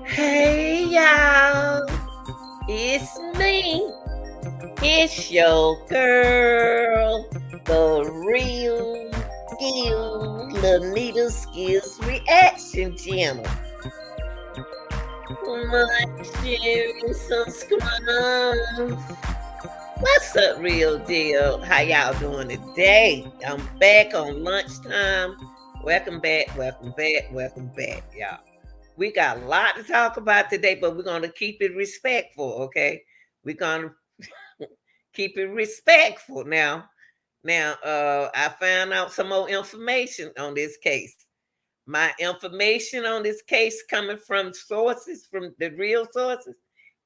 Hey y'all, it's me. It's your girl, the real deal Lanita Skills Reaction Channel. Like, share, and subscribe. What's up, real deal? How y'all doing today? I'm back on lunchtime. Welcome back, y'all. We got a lot to talk about today, but we're going to keep it respectful, okay? We're going to keep it respectful now. I found out some more information on this case. My information on this case coming from sources, from the real sources,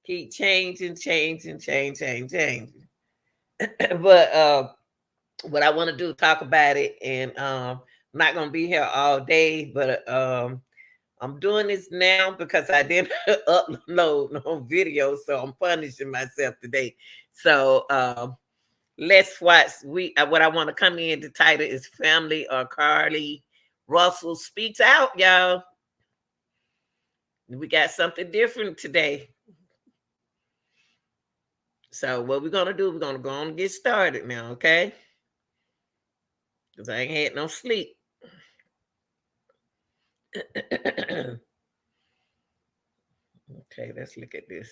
keep changing. But what I want to do, talk about it, and I'm not going to be here all day, but I'm doing this now because I didn't upload no video, so I'm punishing myself today. So let's watch. What I want to come in. The title is "Family or Carlee Russell Speaks Out," y'all. We got something different today. So what we're gonna do? We're gonna go on and get started now, okay? Because I ain't had no sleep. Okay, let's look at this.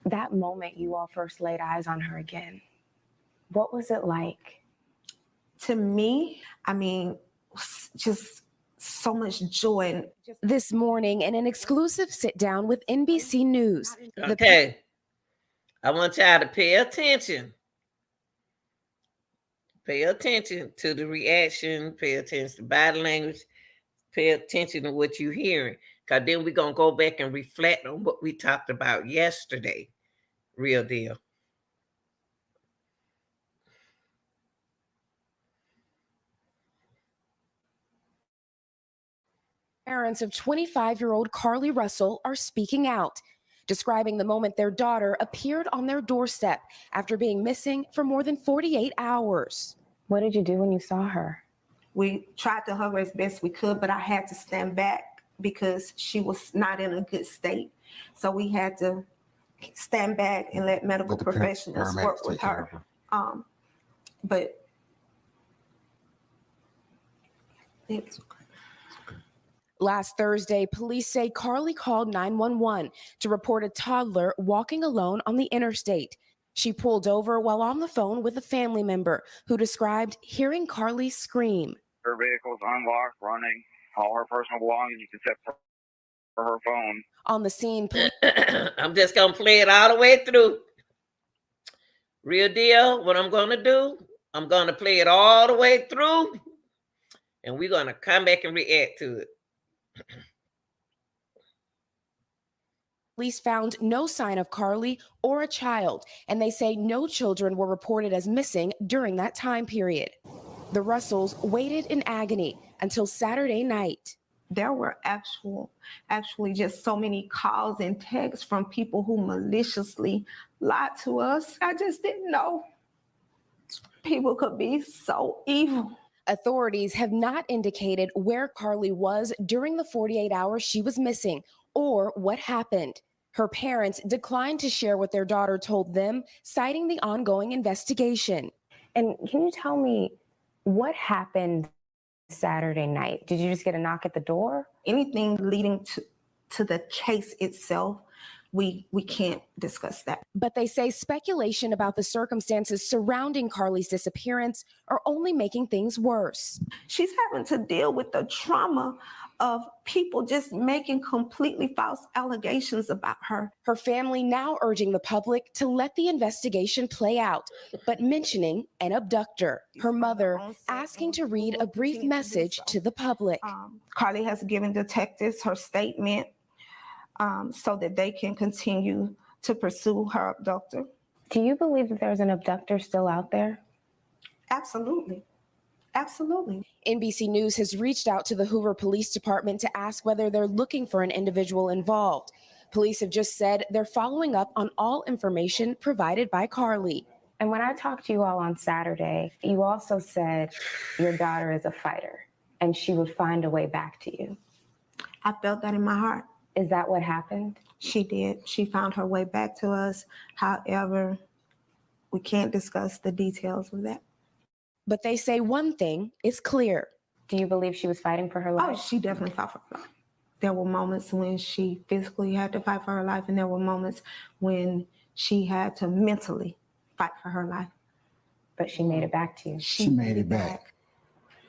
That moment you all first laid eyes on her again, what was it like? To me, I mean, just so much joy. This morning in an exclusive sit down with NBC News. Okay. I want y'all to pay attention. Pay attention to the reaction. Pay attention to body language. Pay attention to what you're hearing. Because then we're going to go back and reflect on what we talked about yesterday. Real deal. Parents of 25-year-old Carlee Russell are speaking out, describing the moment their daughter appeared on their doorstep after being missing for more than 48 hours. What did you do when you saw her? We tried to hug her as best we could, but I had to stand back because she was not in a good state. So we had to stand back and let medical professionals work with her. But it's okay. Last Thursday, police say Carlee called 911 to report a toddler walking alone on the interstate. She pulled over while on the phone with a family member who described hearing Carlee scream. Her vehicle's unlocked, running, all her personal belongings except for her phone. On the scene, I'm just going to play it all the way through. Real deal, what I'm going to do, I'm going to play it all the way through, and we're going to come back and react to it. Police found no sign of Carlee or a child, and they say no children were reported as missing during that time period. The Russells waited in agony until Saturday night. There were actually just so many calls and texts from people who maliciously lied to us. I just didn't know people could be so evil. Authorities have not indicated where Carlee was during the 48 hours she was missing or what happened. Her parents declined to share what their daughter told them, citing the ongoing investigation. And can you tell me what happened Saturday night? Did you just get a knock at the door? Anything leading to the case itself, we can't discuss that. But they say speculation about the circumstances surrounding Carlee's disappearance are only making things worse. She's having to deal with the trauma of people just making completely false allegations about her. Her family now urging the public to let the investigation play out, but mentioning an abductor. Her mother asking to read a brief message to the public. Carlee has given detectives her statement so that they can continue to pursue her abductor. Do you believe that there's an abductor still out there? Absolutely. Absolutely. NBC News has reached out to the Hoover Police Department to ask whether they're looking for an individual involved. Police have just said they're following up on all information provided by Carlee. And when I talked to you all on Saturday, you also said your daughter is a fighter and she would find a way back to you. I felt that in my heart. Is that what happened? She did. She found her way back to us. However, we can't discuss the details of that. But they say one thing is clear. Do you believe she was fighting for her life? Oh, she definitely fought for her life. There were moments when she physically had to fight for her life, and there were moments when she had to mentally fight for her life. But she made it back to you. She made it back.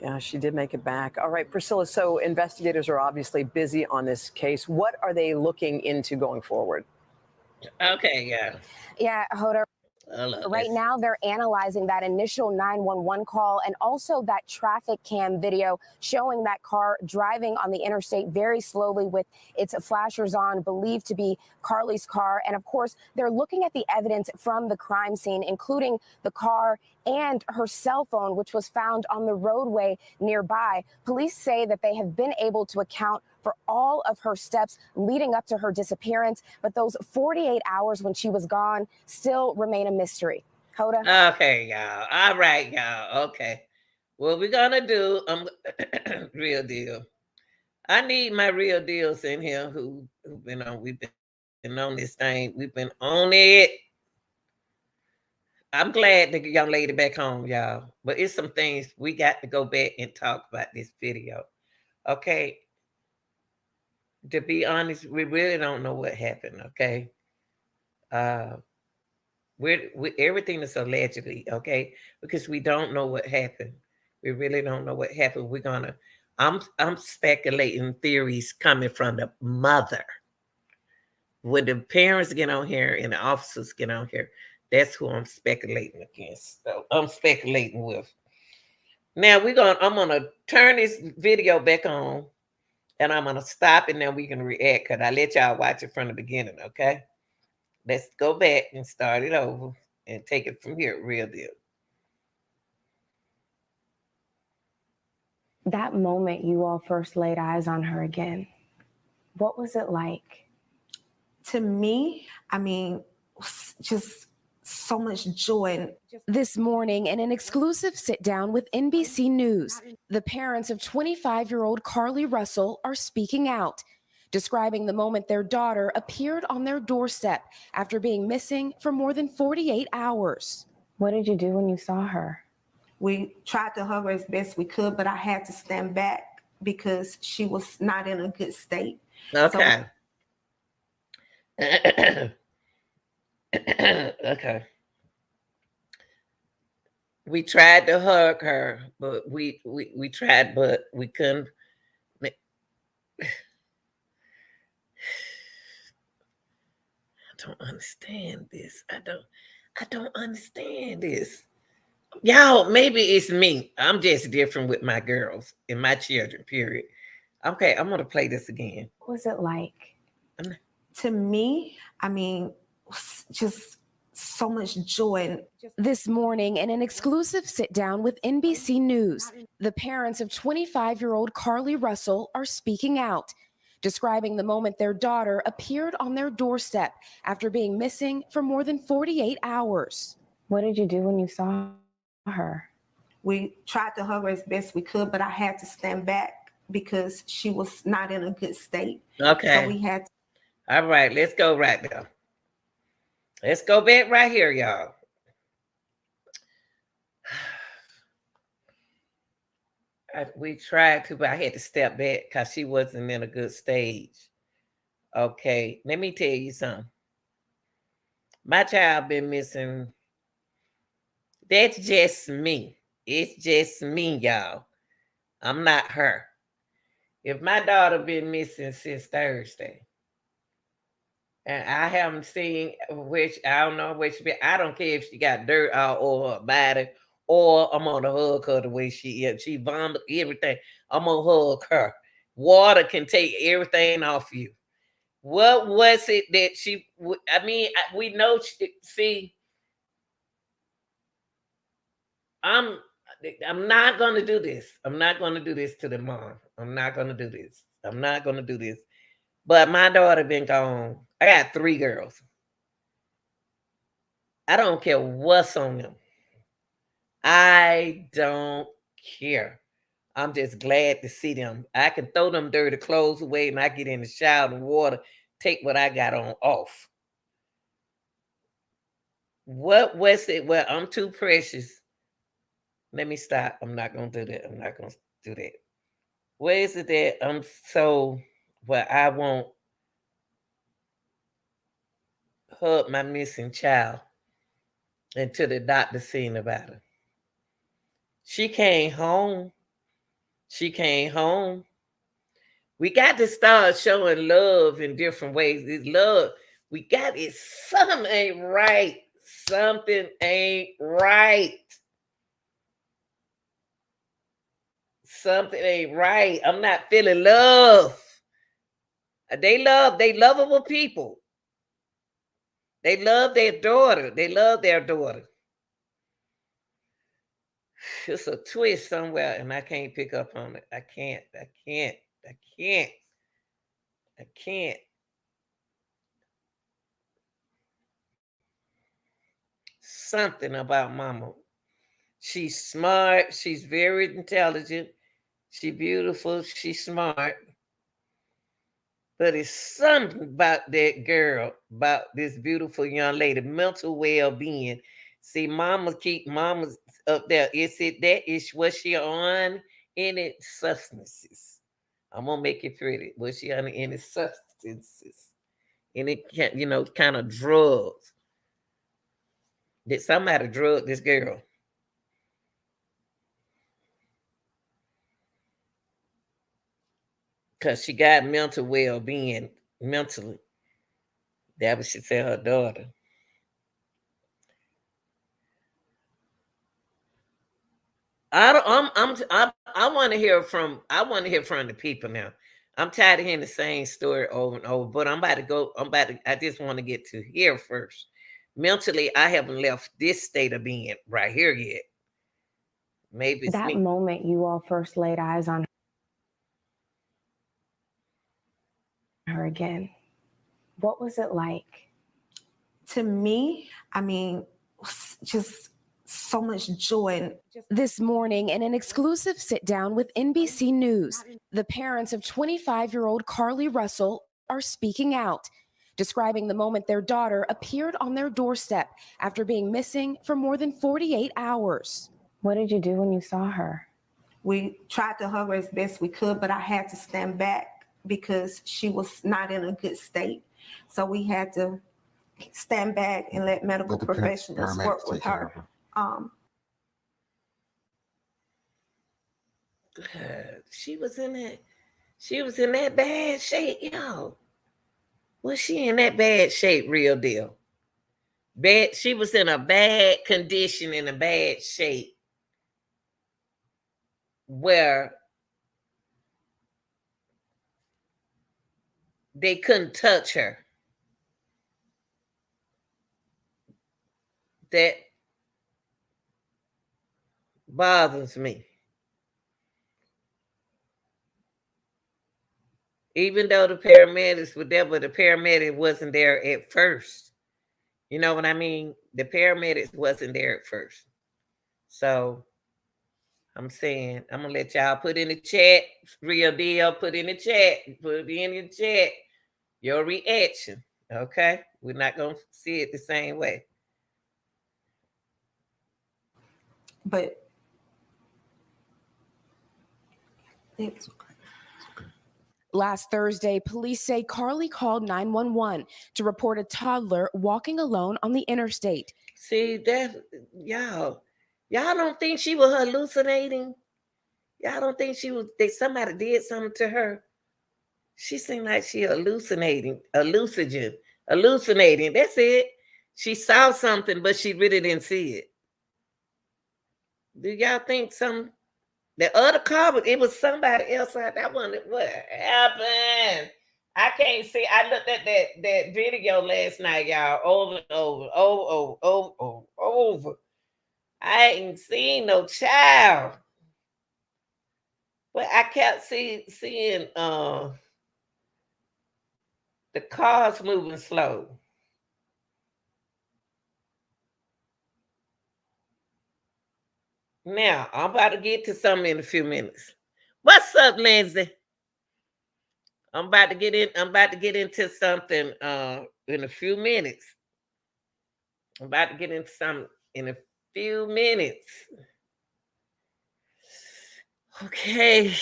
Yeah, she did make it back. All right, Priscilla, so investigators are obviously busy on this case. What are they looking into going forward? Okay, yeah. Yeah, Hoda. Right now, they're analyzing that initial 911 call and also that traffic cam video showing that car driving on the interstate very slowly with its flashers on, believed to be Carlee's car. And of course, they're looking at the evidence from the crime scene, including the car and her cell phone, which was found on the roadway nearby. Police say that they have been able to account for all of her steps leading up to her disappearance, but those 48 hours when she was gone still remain a mystery. Hoda? Okay, y'all. All right, y'all. Okay. What we're gonna do, real deal. I need my real deals in here who've been on. We've been on this thing. We've been on it. I'm glad the young lady back home, y'all. But it's some things we got to go back and talk about this video. Okay. To be honest, we really don't know what happened. Okay. We everything is allegedly, okay, because we don't know what happened. We really don't know what happened. I'm speculating theories coming from the mother. When the parents get on here and the officers get on here, that's who I'm speculating against. So I'm speculating with. Now I'm gonna turn this video back on, and I'm gonna stop, and then we can react. Cause I let y'all watch it from the beginning, okay? Let's go back and start it over and take it from here. Real deal. That moment you all first laid eyes on her again, what was it like? To me, I mean, just so much joy. This morning, in an exclusive sit-down with NBC News, the parents of 25-year-old Carlee Russell are speaking out, describing the moment their daughter appeared on their doorstep after being missing for more than 48 hours. What did you do when you saw her? We tried to hug her as best we could, but I had to stand back because she was not in a good state. Okay. Okay. We tried to hug her, but we tried, but we couldn't. I don't understand this. I don't understand this. Y'all, maybe it's me. I'm just different with my girls and my children, period. Okay, I'm gonna play this again. What was it like? To me, I mean, just so much joy. This morning, in an exclusive sit-down with NBC News, the parents of 25-year-old Carlee Russell are speaking out, describing the moment their daughter appeared on their doorstep after being missing for more than 48 hours. What did you do when you saw her? We tried to hug her as best we could, but I had to stand back because she was not in a good state. Okay. So we had to. All right, let's go right there. Let's go back right here, y'all. We tried to, but I had to step back because she wasn't in a good stage. Okay, let me tell you something. My child been missing. That's just me. It's just me, y'all. I'm not her. If my daughter been missing since Thursday, and I haven't seen which I don't know which I don't care if she got dirt all over her body or I'm gonna hug her the way she is. She vomit everything. I'm gonna hug her. Water can take everything off you. What was it that she? I mean, we know. See, I'm not gonna do this. I'm not gonna do this to the mom. I'm not gonna do this. I'm not gonna do this. But my daughter been gone. I got 3 girls. I don't care what's on them. I don't care. I'm just glad to see them. I can throw them dirty clothes away and I get in the shower and water, take what I got on off. What was it? Well, I'm too precious. Let me stop. I'm not going to do that. I'm not going to do that. Where is it that I'm so, well, I won't hug my missing child until the doctor seen about her? She came home. She came home. We got to start showing love in different ways. This love, we got it. Something ain't right. Something ain't right. Something ain't right. I'm not feeling love. They lovable people. They love their daughter. They love their daughter. It's a twist somewhere, and I can't pick up on it. I can't. Something about mama. She's smart. She's very intelligent. She's beautiful. She's smart. But it's something about that girl, about this beautiful young lady, mental well-being. See, mama's up there. Is it that is what she on any substances? I'm gonna make it pretty. Was she on any substances? Any kind of drugs? Did somebody drug this girl? Because she got mental well-being mentally. That was she said her daughter. I want to hear from the people now. I'm tired of hearing the same story over and over, but I just want to get to here first. Mentally, I haven't left this state of being right here yet. Maybe it's that me. moment you all first laid eyes on her again, what was it like? To me, I mean, just so much joy. This morning, in an exclusive sit down with NBC News, the parents of 25-year-old Carlee Russell are speaking out, describing the moment their daughter appeared on their doorstep after being missing for more than 48 hours. What did you do when you saw her? We tried to hug her as best we could, but I had to stand back because she was not in a good state. So we had to stand back and let medical professionals work with her. She was in that bad shape, y'all. Was she in that bad shape, real deal? Bad. She was in a bad condition, in a bad shape, where they couldn't touch her. That bothers me. Even though the paramedics were there, but the paramedic wasn't there at first. You know what I mean? The paramedics wasn't there at first. So I'm saying, I'm gonna let y'all put in the chat, real deal, put in the chat, put it in the chat, your reaction. Okay? We're not gonna see it the same way. But it's Last Thursday, police say Carlee called 911 to report a toddler walking alone on the interstate. See that, y'all don't think she was hallucinating? Y'all don't think that somebody did something to her? She seemed like she hallucinating. That's it. She saw something, but she really didn't see it. Do y'all think the other car, but it was somebody else out there? I wonder what happened. I can't see. I looked at that video last night, y'all, over and over. I ain't seen no child. But I kept seeing the cars moving slow. Now, I'm about to get to something in a few minutes. What's up, Lindsay? I'm about to get into something in a few minutes. I'm about to get into something in a few minutes. Okay.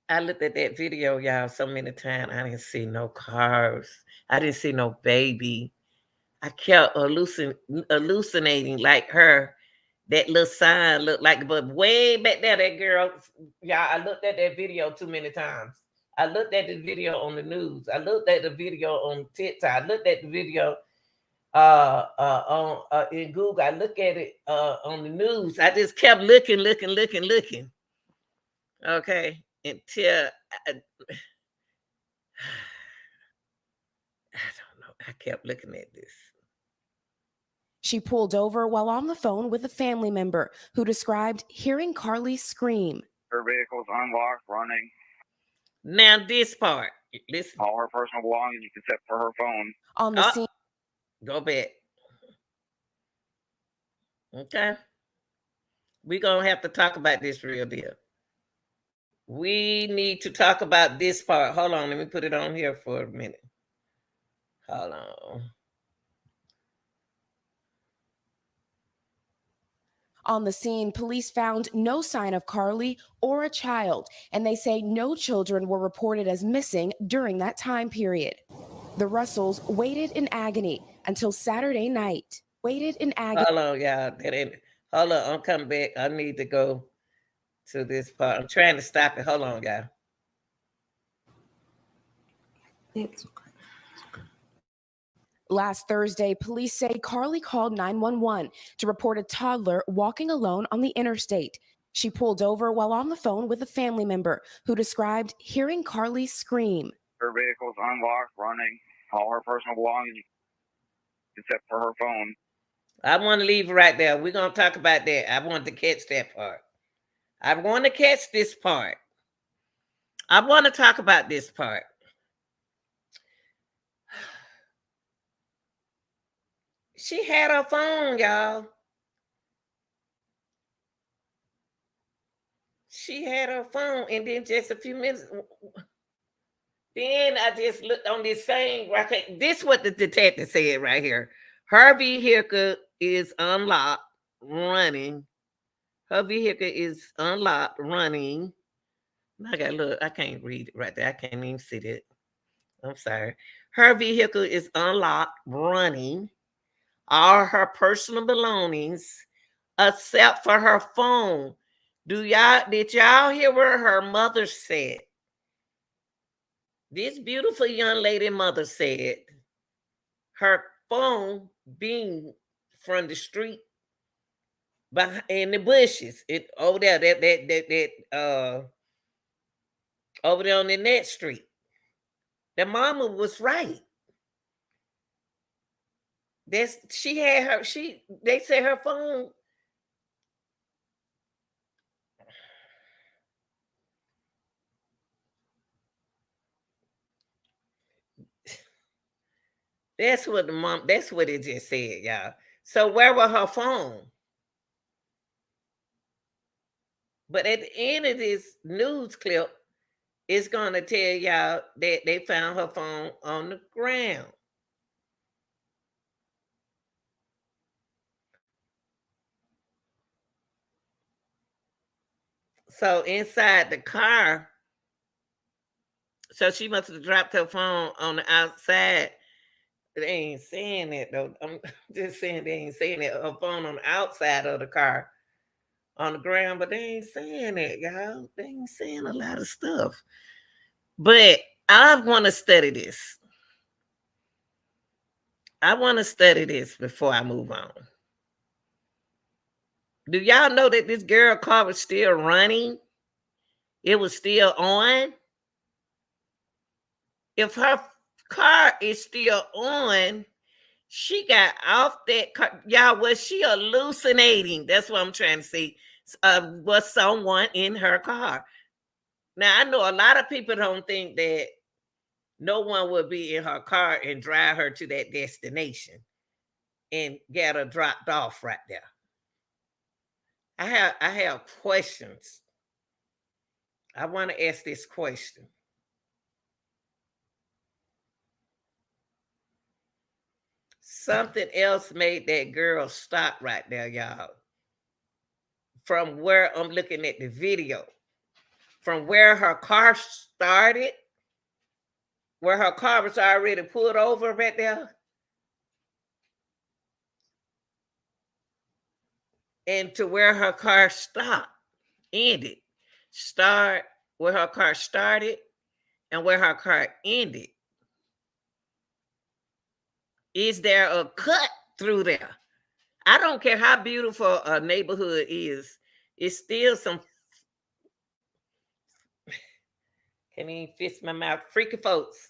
I looked at that video, y'all, so many times. I didn't see no cars. I didn't see no baby. I kept hallucinating like her. That little sign looked like, but way back there, that girl, y'all, I looked at that video too many times. I looked at the video on the news. I looked at the video on TikTok. I looked at the video on in Google. I looked at it on the news. I just kept looking. Okay, until I don't know. I kept looking at this. She pulled over while on the phone with a family member who described hearing Carlee scream. Her vehicle's unlocked, running. Now this part, listen. All her personal belongings except for her phone. On the scene. Go back. Okay. We're going to have to talk about this real deal. We need to talk about this part. Hold on. Let me put it on here for a minute. Hold on. On the scene, police found no sign of Carlee or a child, and they say no children were reported as missing during that time period. The Russells waited in agony until Saturday night. Hold on, y'all. Hold on. I'm coming back. I need to go to this part. I'm trying to stop it. Hold on, y'all. it's okay. Last Thursday, police say Carlee called 911 to report a toddler walking alone on the interstate. She pulled over while on the phone with a family member who described hearing Carlee scream. Her vehicle's unlocked, running. All her personal belongings except for her phone. I want to leave right there. We're going to talk about that. I want to catch that part. I want to catch this part. I want to talk about this part. She had her phone, y'all. She had her phone, and then just a few minutes, then I just looked on this thing. Right, this is what the detective said right here. Her vehicle is unlocked, running. Her vehicle is unlocked, running. I got look. I can't read it right there. I can't even see it. I'm sorry. Her vehicle is unlocked, running. All her personal belongings, except for her phone. Did y'all hear what her mother said? This beautiful young lady mother said her phone being from the street behind in the bushes. It over there, over there on the next street. The mama was right. They said her phone. That's what it just said, y'all. So where was her phone? But at the end of this news clip, it's gonna tell y'all that they found her phone on the ground. So inside the car, so she must have dropped her phone on the outside. They ain't saying that though. I'm just saying they ain't saying that. Her phone on the outside of the car on the ground, but they ain't saying that, y'all. They ain't saying a lot of stuff. But I want to study this. I want to study this before I move on. Do y'all know that this girl car was still running? It was still on. If her car is still on, she got off that car. Y'all, was she hallucinating? That's what I'm trying to see. Was someone in her car? Now, I know a lot of people don't think that no one would be in her car and drive her to that destination and get her dropped off right there. I have questions. I want to ask this question. Something else made that girl stop right there, y'all. From where I'm looking at the video, from where her car started, where her car was already pulled over right there, and to where her car stopped, ended. Start where her car started and where her car ended. Is there a cut through there? I don't care how beautiful a neighborhood is, it's still some, can't even fist my mouth, freaky folks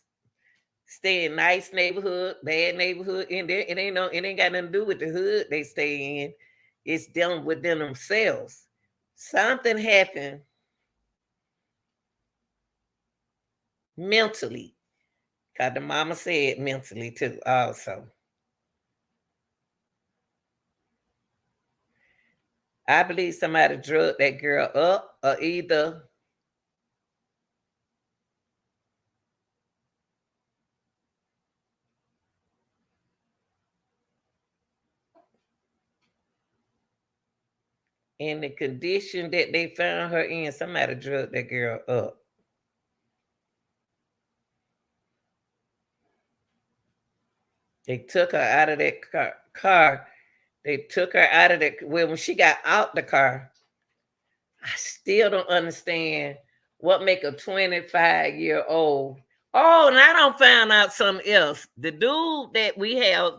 stay in nice neighborhood, bad neighborhood, and it ain't got nothing to do with the hood they stay in. It's them within themselves. Something happened mentally. Cause the mama said mentally too, also. I believe somebody drugged that girl up, or either in the condition that they found her in, somebody drugged that girl up. They took her out of that car. They took her out of that. Well, when she got out the car, I still don't understand what make a 25-year-old. Oh, and I don't find out something else. The dude that we have,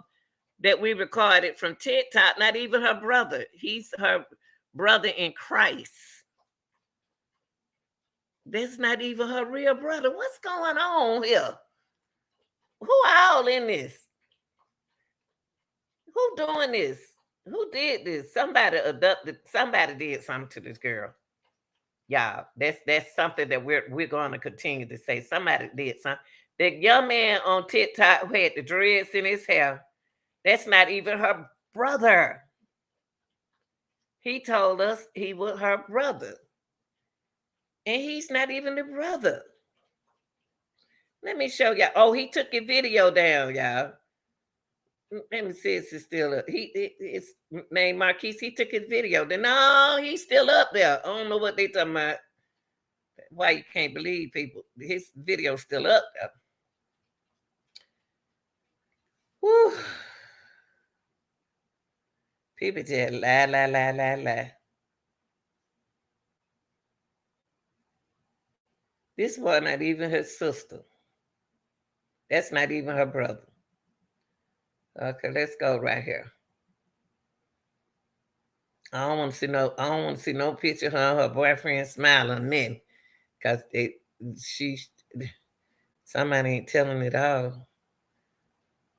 that we recorded from TikTok, not even her brother. He's her brother in Christ. That's not even her real brother. What's going on here? Who all in this? Who doing this? Who did this? Somebody abducted. Somebody did something to this girl. Y'all, that's something that we're going to continue to say. Somebody did something. That young man on TikTok who had the dreads in his hair, that's not even her brother. He told us he was her brother. And he's not even the brother. Let me show y'all. Oh, he took your video down, y'all. Let me see if it's still up. His name Marquise. He took his video. Then no, he's still up there. I don't know what they talking about. Why you can't believe people? His video's still up there. Whew. People just lie. This was not even her sister. That's not even her brother. Okay, let's go right here. I don't want to see no picture of her boyfriend smiling then. Cause somebody ain't telling it all.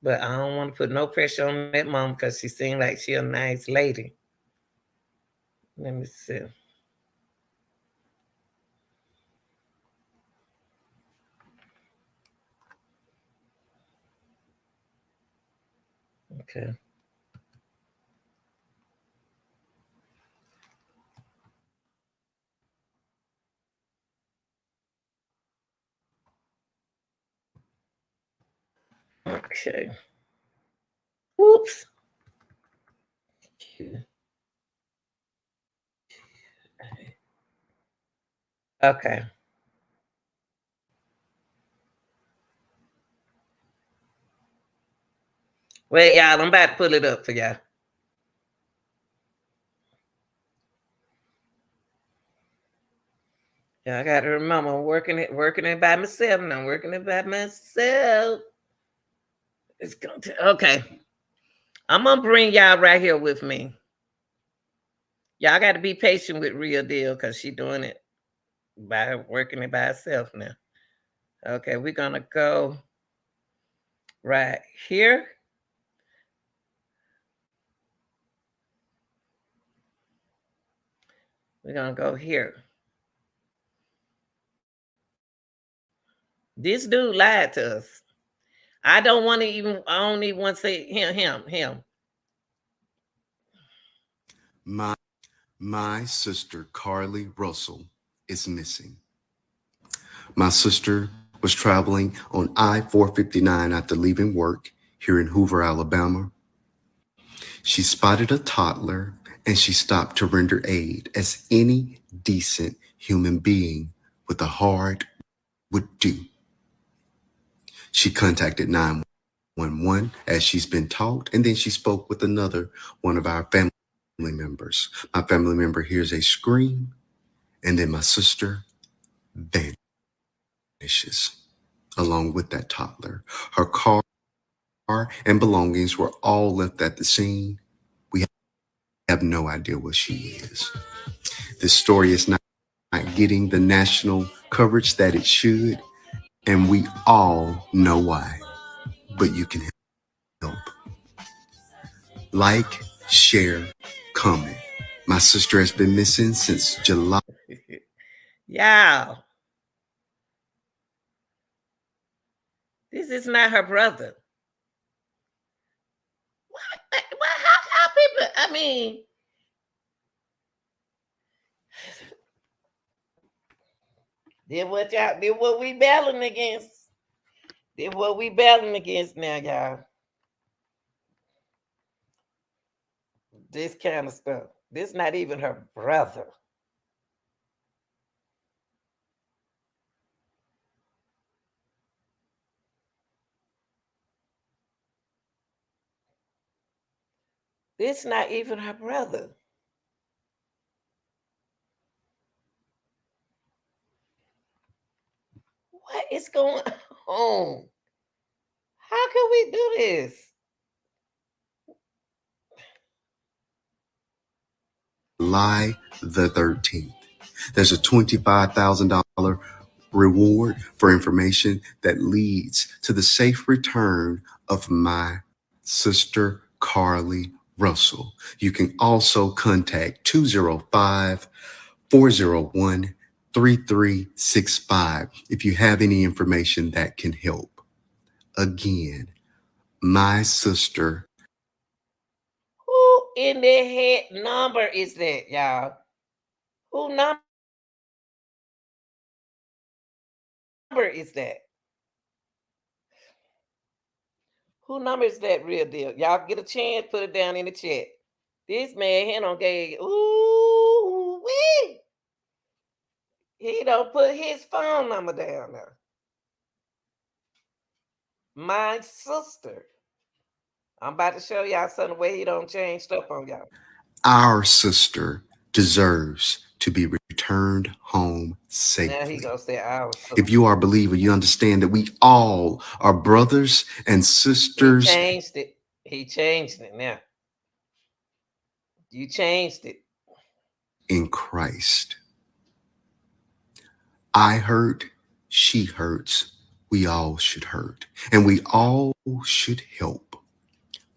But I don't want to put no pressure on that mom because she seemed like she a nice lady. Let me see. Okay. Okay. Whoops. Okay. Wait, y'all, I'm about to pull it up for y'all. Yeah, I gotta remember I'm working it by myself, and I'm working it by myself. It's going to okay. I'm gonna bring y'all right here with me. Y'all got to be patient with Real Deal because she's doing it by working it by herself now. Okay, we're gonna go right here. We're gonna go here. This dude lied to us. I don't want to even. I don't even want to say him. My sister Carlee Russell is missing. My sister was traveling on I-459 after leaving work here in Hoover, Alabama. She spotted a toddler and she stopped to render aid as any decent human being with a heart would do. She contacted 911 as she's been taught, and then she spoke with another one of our family members. My family member hears a scream, and then my sister vanishes along with that toddler. Her car and belongings were all left at the scene. We have no idea where she is. This story is not getting the national coverage that it should, and we all know why. But you can help. Like, share, comment. My sister has been missing since July. Y'all, this is not her brother. How people? I mean, did what we battling against? Did what we battling against now, y'all? This kind of stuff. This not even her brother. This not even her brother. What is going on? How can we do this? July the 13th. There's a $25,000 reward for information that leads to the safe return of my sister Carlee Russell. You can also contact 205-401-3365 if you have any information that can help. Again, my sister. Who in the head number is that, y'all? Who number is that? Who number is that? Real Deal? Y'all get a chance, put it down in the chat. This man, he don't get, ooh, wee. He don't put his phone number down there. My sister. I'm about to show y'all something where he don't change stuff on y'all. Our sister deserves to be returned home safely. Now he gonna say our sister. If you are a believer, you understand that we all are brothers and sisters. He changed it. He changed it now. You changed it. In Christ. I hurt, she hurts, we all should hurt, and we all should help.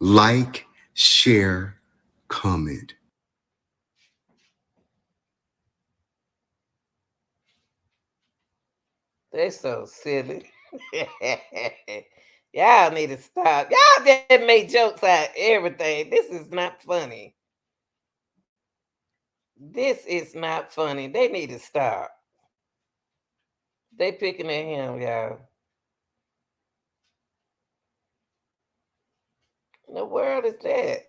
Like, share, comment. They're so silly. Y'all need to stop. Y'all just make jokes out of everything. This is not funny. This is not funny. They need to stop. They picking at him, y'all. the world is that?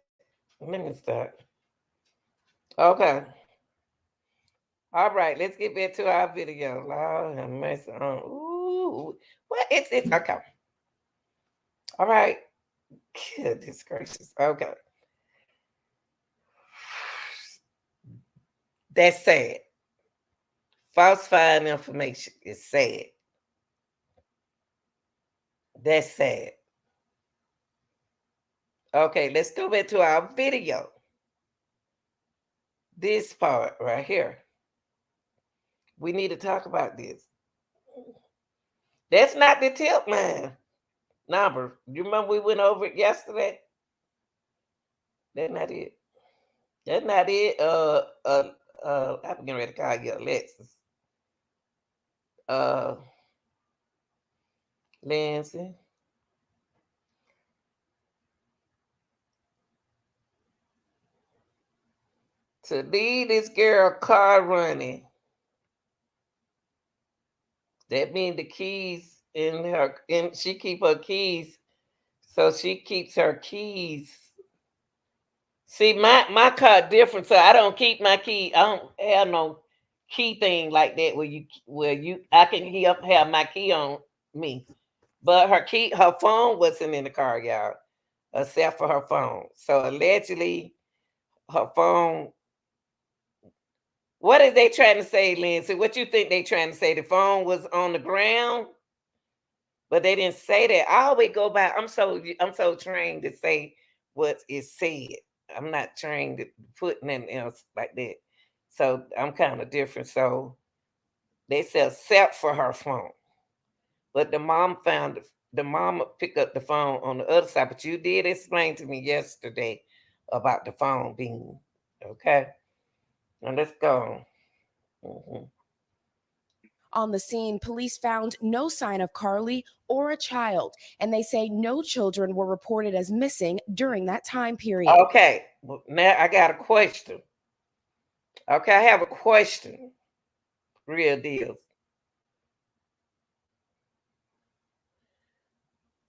Let me start. Okay. All right, let's get back to our video. Lord have mercy. Ooh, what is it? Okay. All right. Goodness gracious. Okay. That's sad. Falsifying information is sad. That's sad. Okay, let's go back to our video. This part right here. We need to talk about this. That's not the tip, man. Number. You remember we went over it yesterday? That's not it. That's not it. I'm getting ready to call you Alexis. Lindsay. To leave this girl car running. That means the keys in her, and she keep her keys. So she keeps her keys. See, my car different, so I don't keep my key. I don't have no key thing like that where I can have my key on me. But her phone wasn't in the car, y'all, except for her phone. So allegedly, her phone. What is they trying to say, Lindsay? What you think they trying to say? The phone was on the ground, but they didn't say that. I always go by. I'm so trained to say what is said. I'm not trained to put nothing else like that. So I'm kind of different. So they said except for her phone, but the mom picked up the phone on the other side. But you did explain to me yesterday about the phone being okay. Now let's go. Mm-hmm. On the scene, police found no sign of Carlee or a child, and they say no children were reported as missing during that time period. Okay, well, now I got a question. Okay, I have a question. Real deal.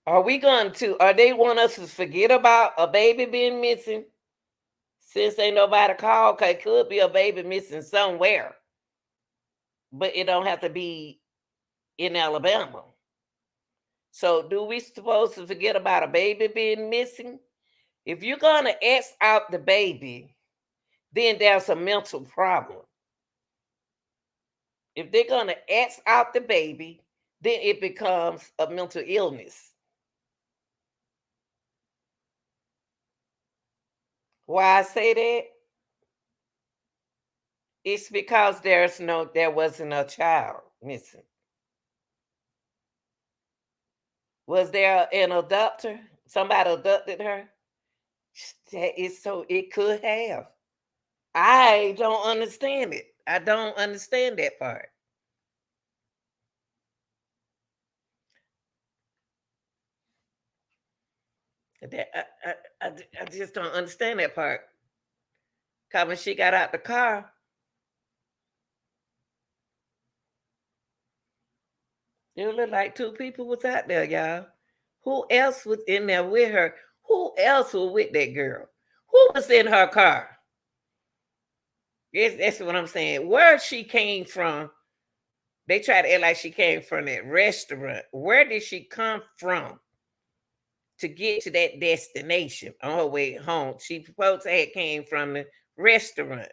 Are they want us to forget about a baby being missing? Since ain't nobody called, cause it could be a baby missing somewhere. But it don't have to be in Alabama. So do we supposed to forget about a baby being missing? If you're gonna X out the baby, then there's a mental problem. If they're gonna X out the baby, then it becomes a mental illness. Why I say that? It's because there wasn't a child missing. Was there an adopter? Somebody abducted her? It could have. I don't understand it. I don't understand that part. I just don't understand that part. Cause when she got out the car, it looked like two people was out there, y'all. Who else was in there with her? Who else was with that girl? Who was in her car? Yes, that's what I'm saying. Where she came from, they tried to act like she came from that restaurant. Where did she come from to get to that destination on her way home? She supposed to have came from the restaurant.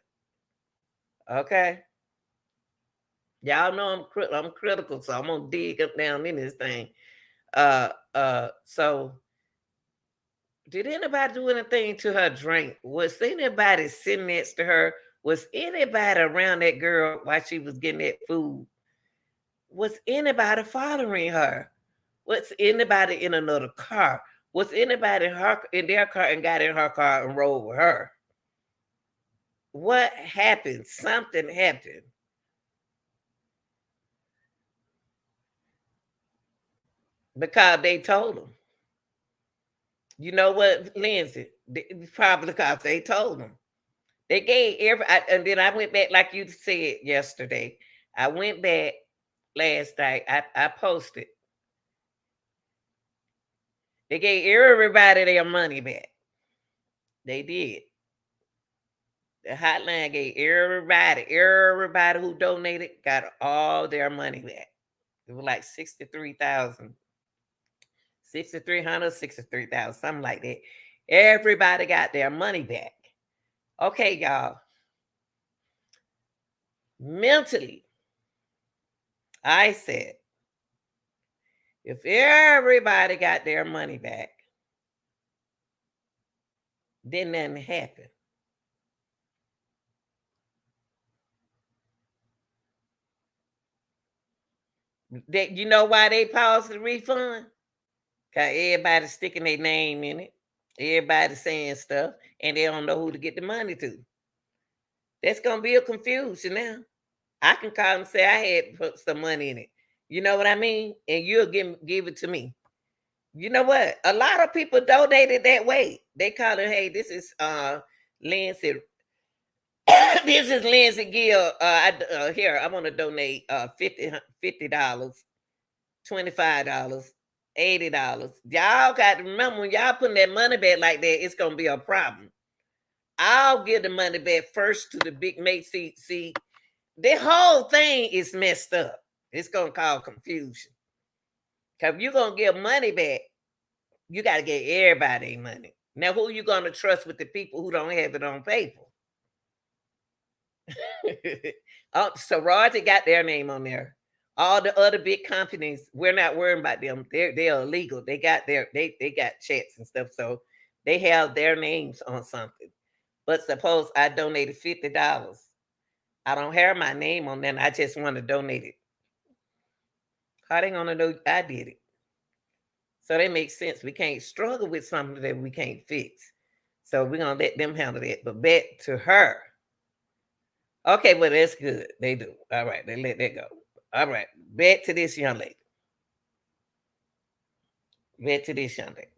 Okay. Y'all know I'm critical, so I'm gonna dig up down in this thing. So did anybody do anything to her drink? Was anybody sitting next to her? Was anybody around that girl while she was getting that food? Was anybody following her? Was anybody in another car? Was anybody in their car and got in her car and rode with her? What happened? Something happened. Because they told them. You know what, Lindsay? Probably because they told them. They gave and then I went back like you said yesterday. I went back last night. I posted. They gave everybody their money back. They did. The hotline gave everybody who donated got all their money back. It was like 63,000, 6,300, 63,000, something like that. Everybody got their money back. Okay, y'all. Mentally, I said, if everybody got their money back, then nothing happened. You know why they paused the refund? Because everybody's sticking their name in it. Everybody's saying stuff, and they don't know who to get the money to. That's going to be a confusion now. I can call and say I had put some money in it. You know what I mean? And you'll give it to me. You know what? A lot of people donated that way. They call it, hey, this is Lindsay. This is Lindsay Gill. Here, I want to donate $50, $25, $80. Y'all got to remember, when y'all putting that money back like that, it's gonna be a problem. I'll give the money back first to the big mate. See, the whole thing is messed up. It's gonna cause confusion. Cause if you're gonna give money back, you gotta get everybody money. Now, who you gonna trust with the people who don't have it on paper? Oh, sorority got their name on there. All the other big companies, we're not worrying about them. They're illegal. They got they got checks and stuff, so they have their names on something. But suppose I donated $50. I don't have my name on there. I just want to donate it. How they gonna know I did it? So that makes sense. We can't struggle with something that we can't fix. So we're gonna let them handle that. But back to her. Okay, well, that's good. They do. All right, they let that go. All right, back to this young lady. Back to this young lady.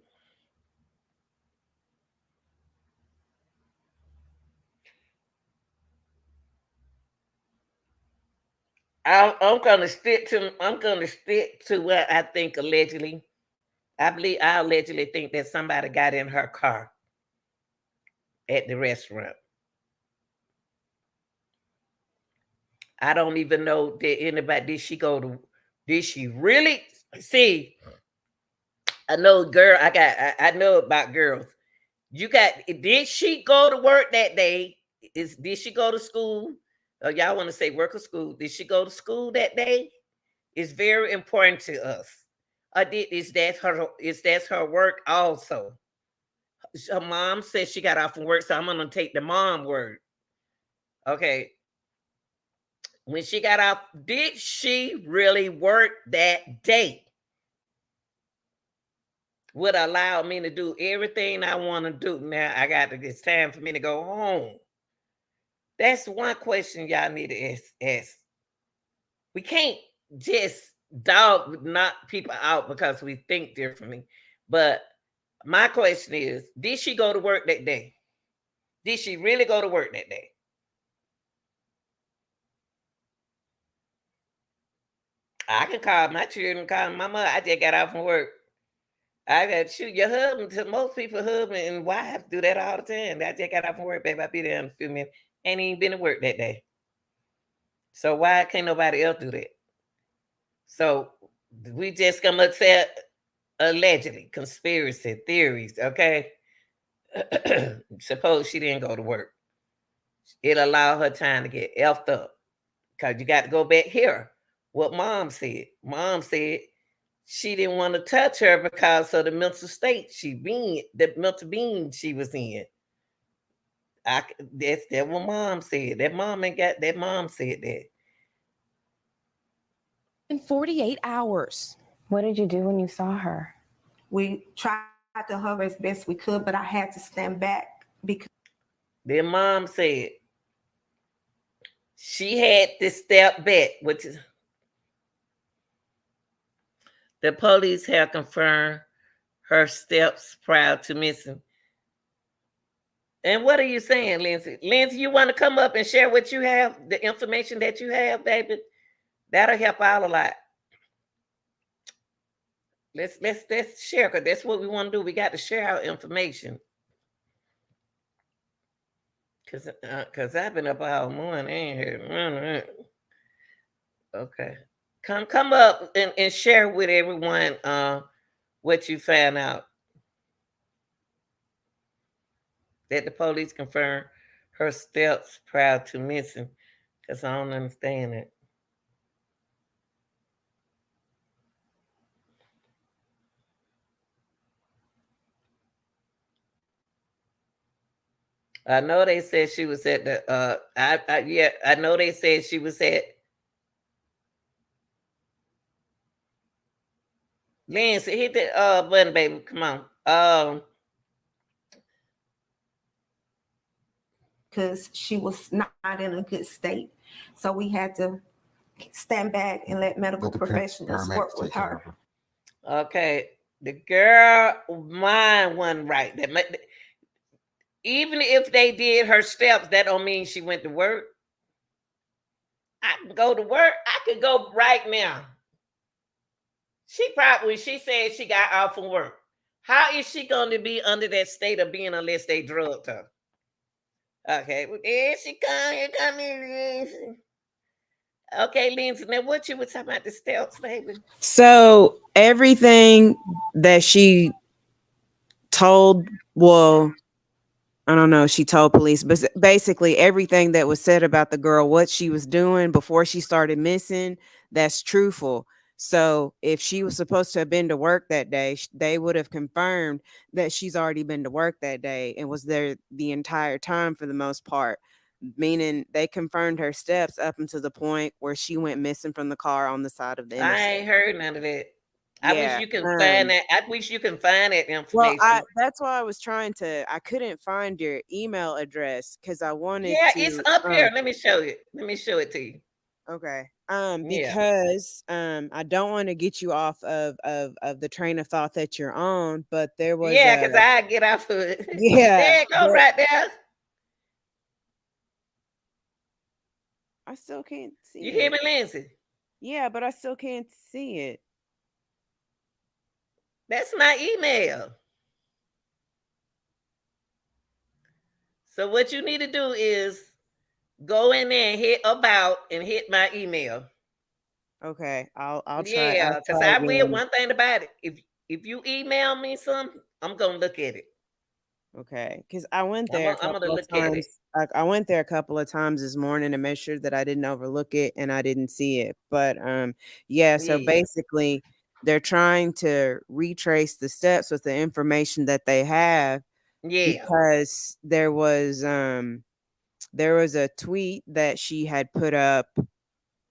I'm gonna stick to what I think allegedly. I allegedly think that somebody got in her car at the restaurant. I don't even know that anybody did she really see? I know girl, I know about girls. Did she go to work that day? Did she go to school? Y'all want to say work or school? Did she go to school that day? It's very important to us. Is that her work also? Her mom said she got off from work, so I'm gonna take the mom word. Okay. When she got off, did she really work that day? Would allow me to do everything I want to do. Now it's time for me to go home. That's one question y'all need to ask. We can't just knock people out because we think differently. But my question is, did she go to work that day? Did she really go to work that day? I can call my children, call my mother. I just got out from work. I got to shoot your husband. To most people, husband and wife do that all the time. I just got out from work, baby. I'll be there in a few minutes. Ain't even been to work that day. So why can't nobody else do that? So we just gonna say allegedly conspiracy theories, okay? Suppose she didn't go to work. It allowed her time to get effed up. Because you got to go back here. What mom said. Mom said she didn't want to touch her because of the mental state the mental being she was in. That's what mom said. That mom said that. In 48 hours. What did you do when you saw her? We tried to hug as best we could, but I had to stand back because Their mom said she had to step back, which is the police have confirmed her steps prior to missing. And what are you saying, Lindsay? Lindsay, you want to come up and share what you have, the information that you have, baby? That'll help out a lot. Let's share, because that's what we want to do. We got to share our information. Cause I've been up all morning. I ain't heard none of that. Okay, come up and share with everyone what you found out that the police confirmed her steps prior to missing. Cause I don't understand it. I know they said she was at the I know they said she was at Lindsay. Hit the button, baby. Come on. Because she was not in a good state. So we had to stand back and let medical professionals work with her. Okay. The girl mind wasn't right. Even if they did her steps, that don't mean she went to work. I can go to work. I could go right now. She probably, she said she got off from work. How is she going to be under that state of being unless they drugged her? Okay, well, there she come. Here come Lindsay. Okay, Lindsay. Now, what you were talking about the steps, baby? So everything that she told, well, I don't know, she told police, but basically everything that was said about the girl, what she was doing before she started missing, that's truthful. So if she was supposed to have been to work that day, they would have confirmed that she's already been to work that day and was there the entire time for the most part, meaning they confirmed her steps up until the point where she went missing from the car on the side of the I interstate. ain't heard none of that. I wish Yeah. you can find that. I wish you can find that Well, information. that's why I was trying to. I couldn't find your email address because I wanted Yeah, it's to. up here. Let me show you. Let me show it to you. Okay. Yeah. Because I don't want to get you off of the train of thought that you're on, but there was Yeah, because I get off of it. yeah. There it go right there. I still can't see You it. hear me, Lindsay? Yeah, but I still can't see it. That's my email. So what you need to do is go in there and hit about and hit my email. Okay, I'll try. Yeah, I'll because try I will. again. One thing about it, if you email me something, I'm gonna look at it. Okay, because I went I'm there a gonna, I'm gonna couple of look at it. times. I went there a couple of times this morning to make sure that I didn't overlook it and I didn't see it. But yeah. So Yeah, basically, they're trying to retrace the steps with the information that they have yeah. because there was a tweet that she had put up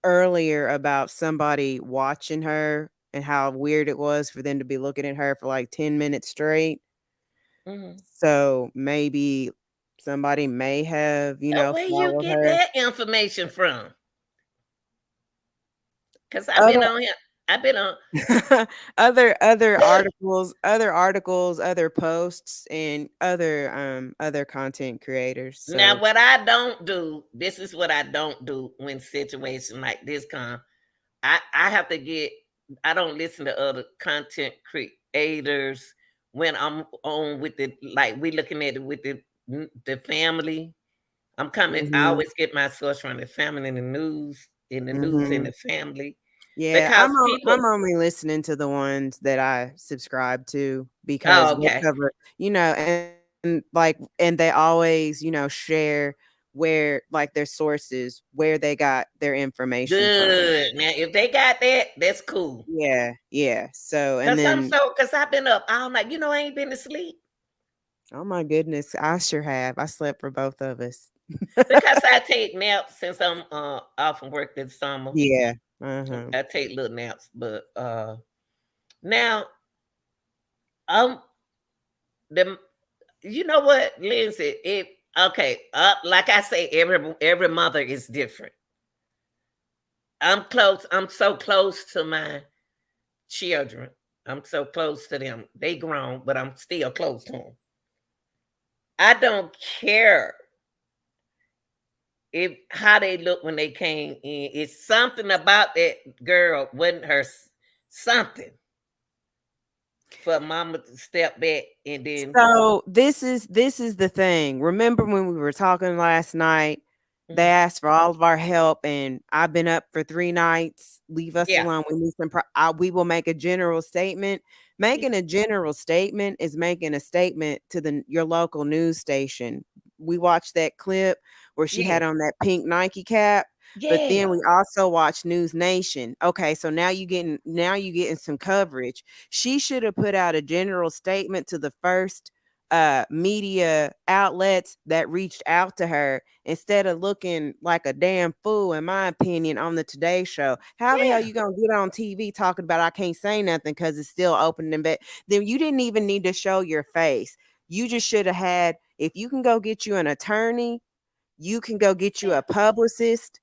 earlier about somebody watching her and how weird it was for them to be looking at her for like 10 minutes straight. Mm-hmm. So maybe somebody may have, So where you followed get her. that information from? Because I've been Other on here. I've been on. other articles, other posts, and other content creators. Now, So what I don't do, this is what I don't do when situations like this come. I have to get. I don't listen to other content creators when I'm on with the like we looking at it with the family. I'm coming. I mhm, always get my source from the family and the news, in the news and mhm. the family, Yeah, because people. I'm only listening to the ones that I subscribe to because Oh, they okay. cover, and like and they always, share where like their sources, where they got their information from. Good. Now, if they got that, that's cool. Yeah, yeah. So and then Cause I've been up all night. I ain't been to sleep oh my goodness, I sure have. I slept for both of us. because I take naps since I'm off from work this summer. Yeah. Uh-huh. I take little naps, but now um the you know what, Lindsay, it okay. Like I say, every mother is different. I'm close. I'm so close to my children. I'm so close to them. They grown, but I'm still close to them. I don't care if how they look when they came in. It's something about that girl wasn't her something. for mama to step back and then. So this is the thing. Remember when we were talking last night? They Mhm. asked for all of our help, and I've been up for 3 nights. Leave us Yeah, alone. We need some. We will make a general statement. yeah, Making a general statement is making a statement to your local news station. We watched that clip where she yeah, had on that pink Nike cap, but then yeah, we also watched News Nation. Okay, so now you getting some coverage. She should have put out a general statement to the first media outlets that reached out to her instead of looking like a damn fool, in my opinion, on the Today Show. How the hell yeah. you gonna get on TV talking about I can't say nothing because it's still open and then you didn't even need to show your face. You just should have had, if you can go get you an attorney, you can go get you a publicist.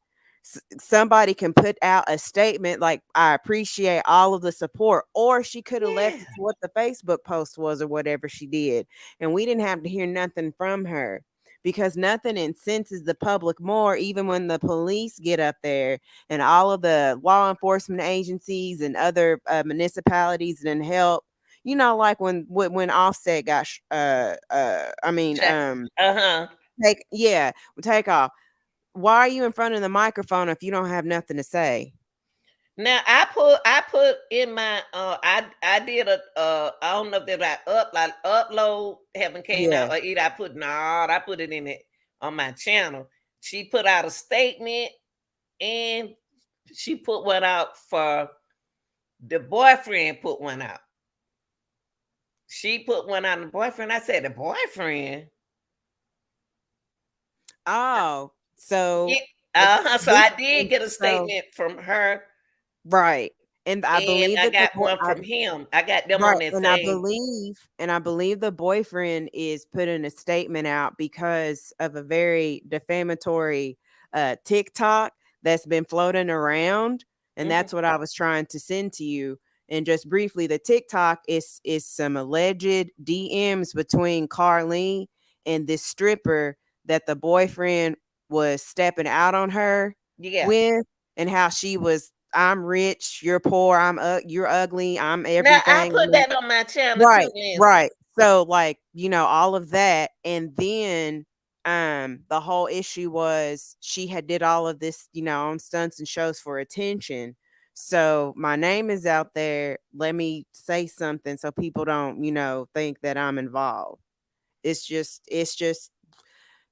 Somebody can put out a statement like, I appreciate all of the support. Or she could have left Yeah. it to what the Facebook post was or whatever she did. And we didn't have to hear nothing from her, because nothing incenses the public more, even when the police get up there and all of the law enforcement agencies and other municipalities and help. You know, like when Offset got, Uh-huh. take off. Why are you in front of the microphone if you don't have nothing to say? Now I put in my I did a I don't know if I upload haven't came Yeah. out, or either I put it in it on my channel. She put out a statement, and she put one out for the boyfriend, put one out. She put one out on the boyfriend. I said, the boyfriend? Oh, Yeah. so So this I did get a so statement from her, right. And I and believe I that the got boy one from him. I got them right, on that and I same. believe the boyfriend is putting a statement out because of a very defamatory TikTok that's been floating around, and Mhm. that's what I was trying to send to you. And just briefly, the TikTok is some alleged DMs between Carlee and this stripper that the boyfriend was stepping out on her Yeah. with, and how she was, I'm rich, you're poor, you're ugly, I'm Now I everything. I put mean, that on my channel too, right, Nancy. right. So like, all of that. And then the whole issue was she had did all of this, on stunts and shows for attention. So my name is out there. Let me say something so people don't, think that I'm involved. It's just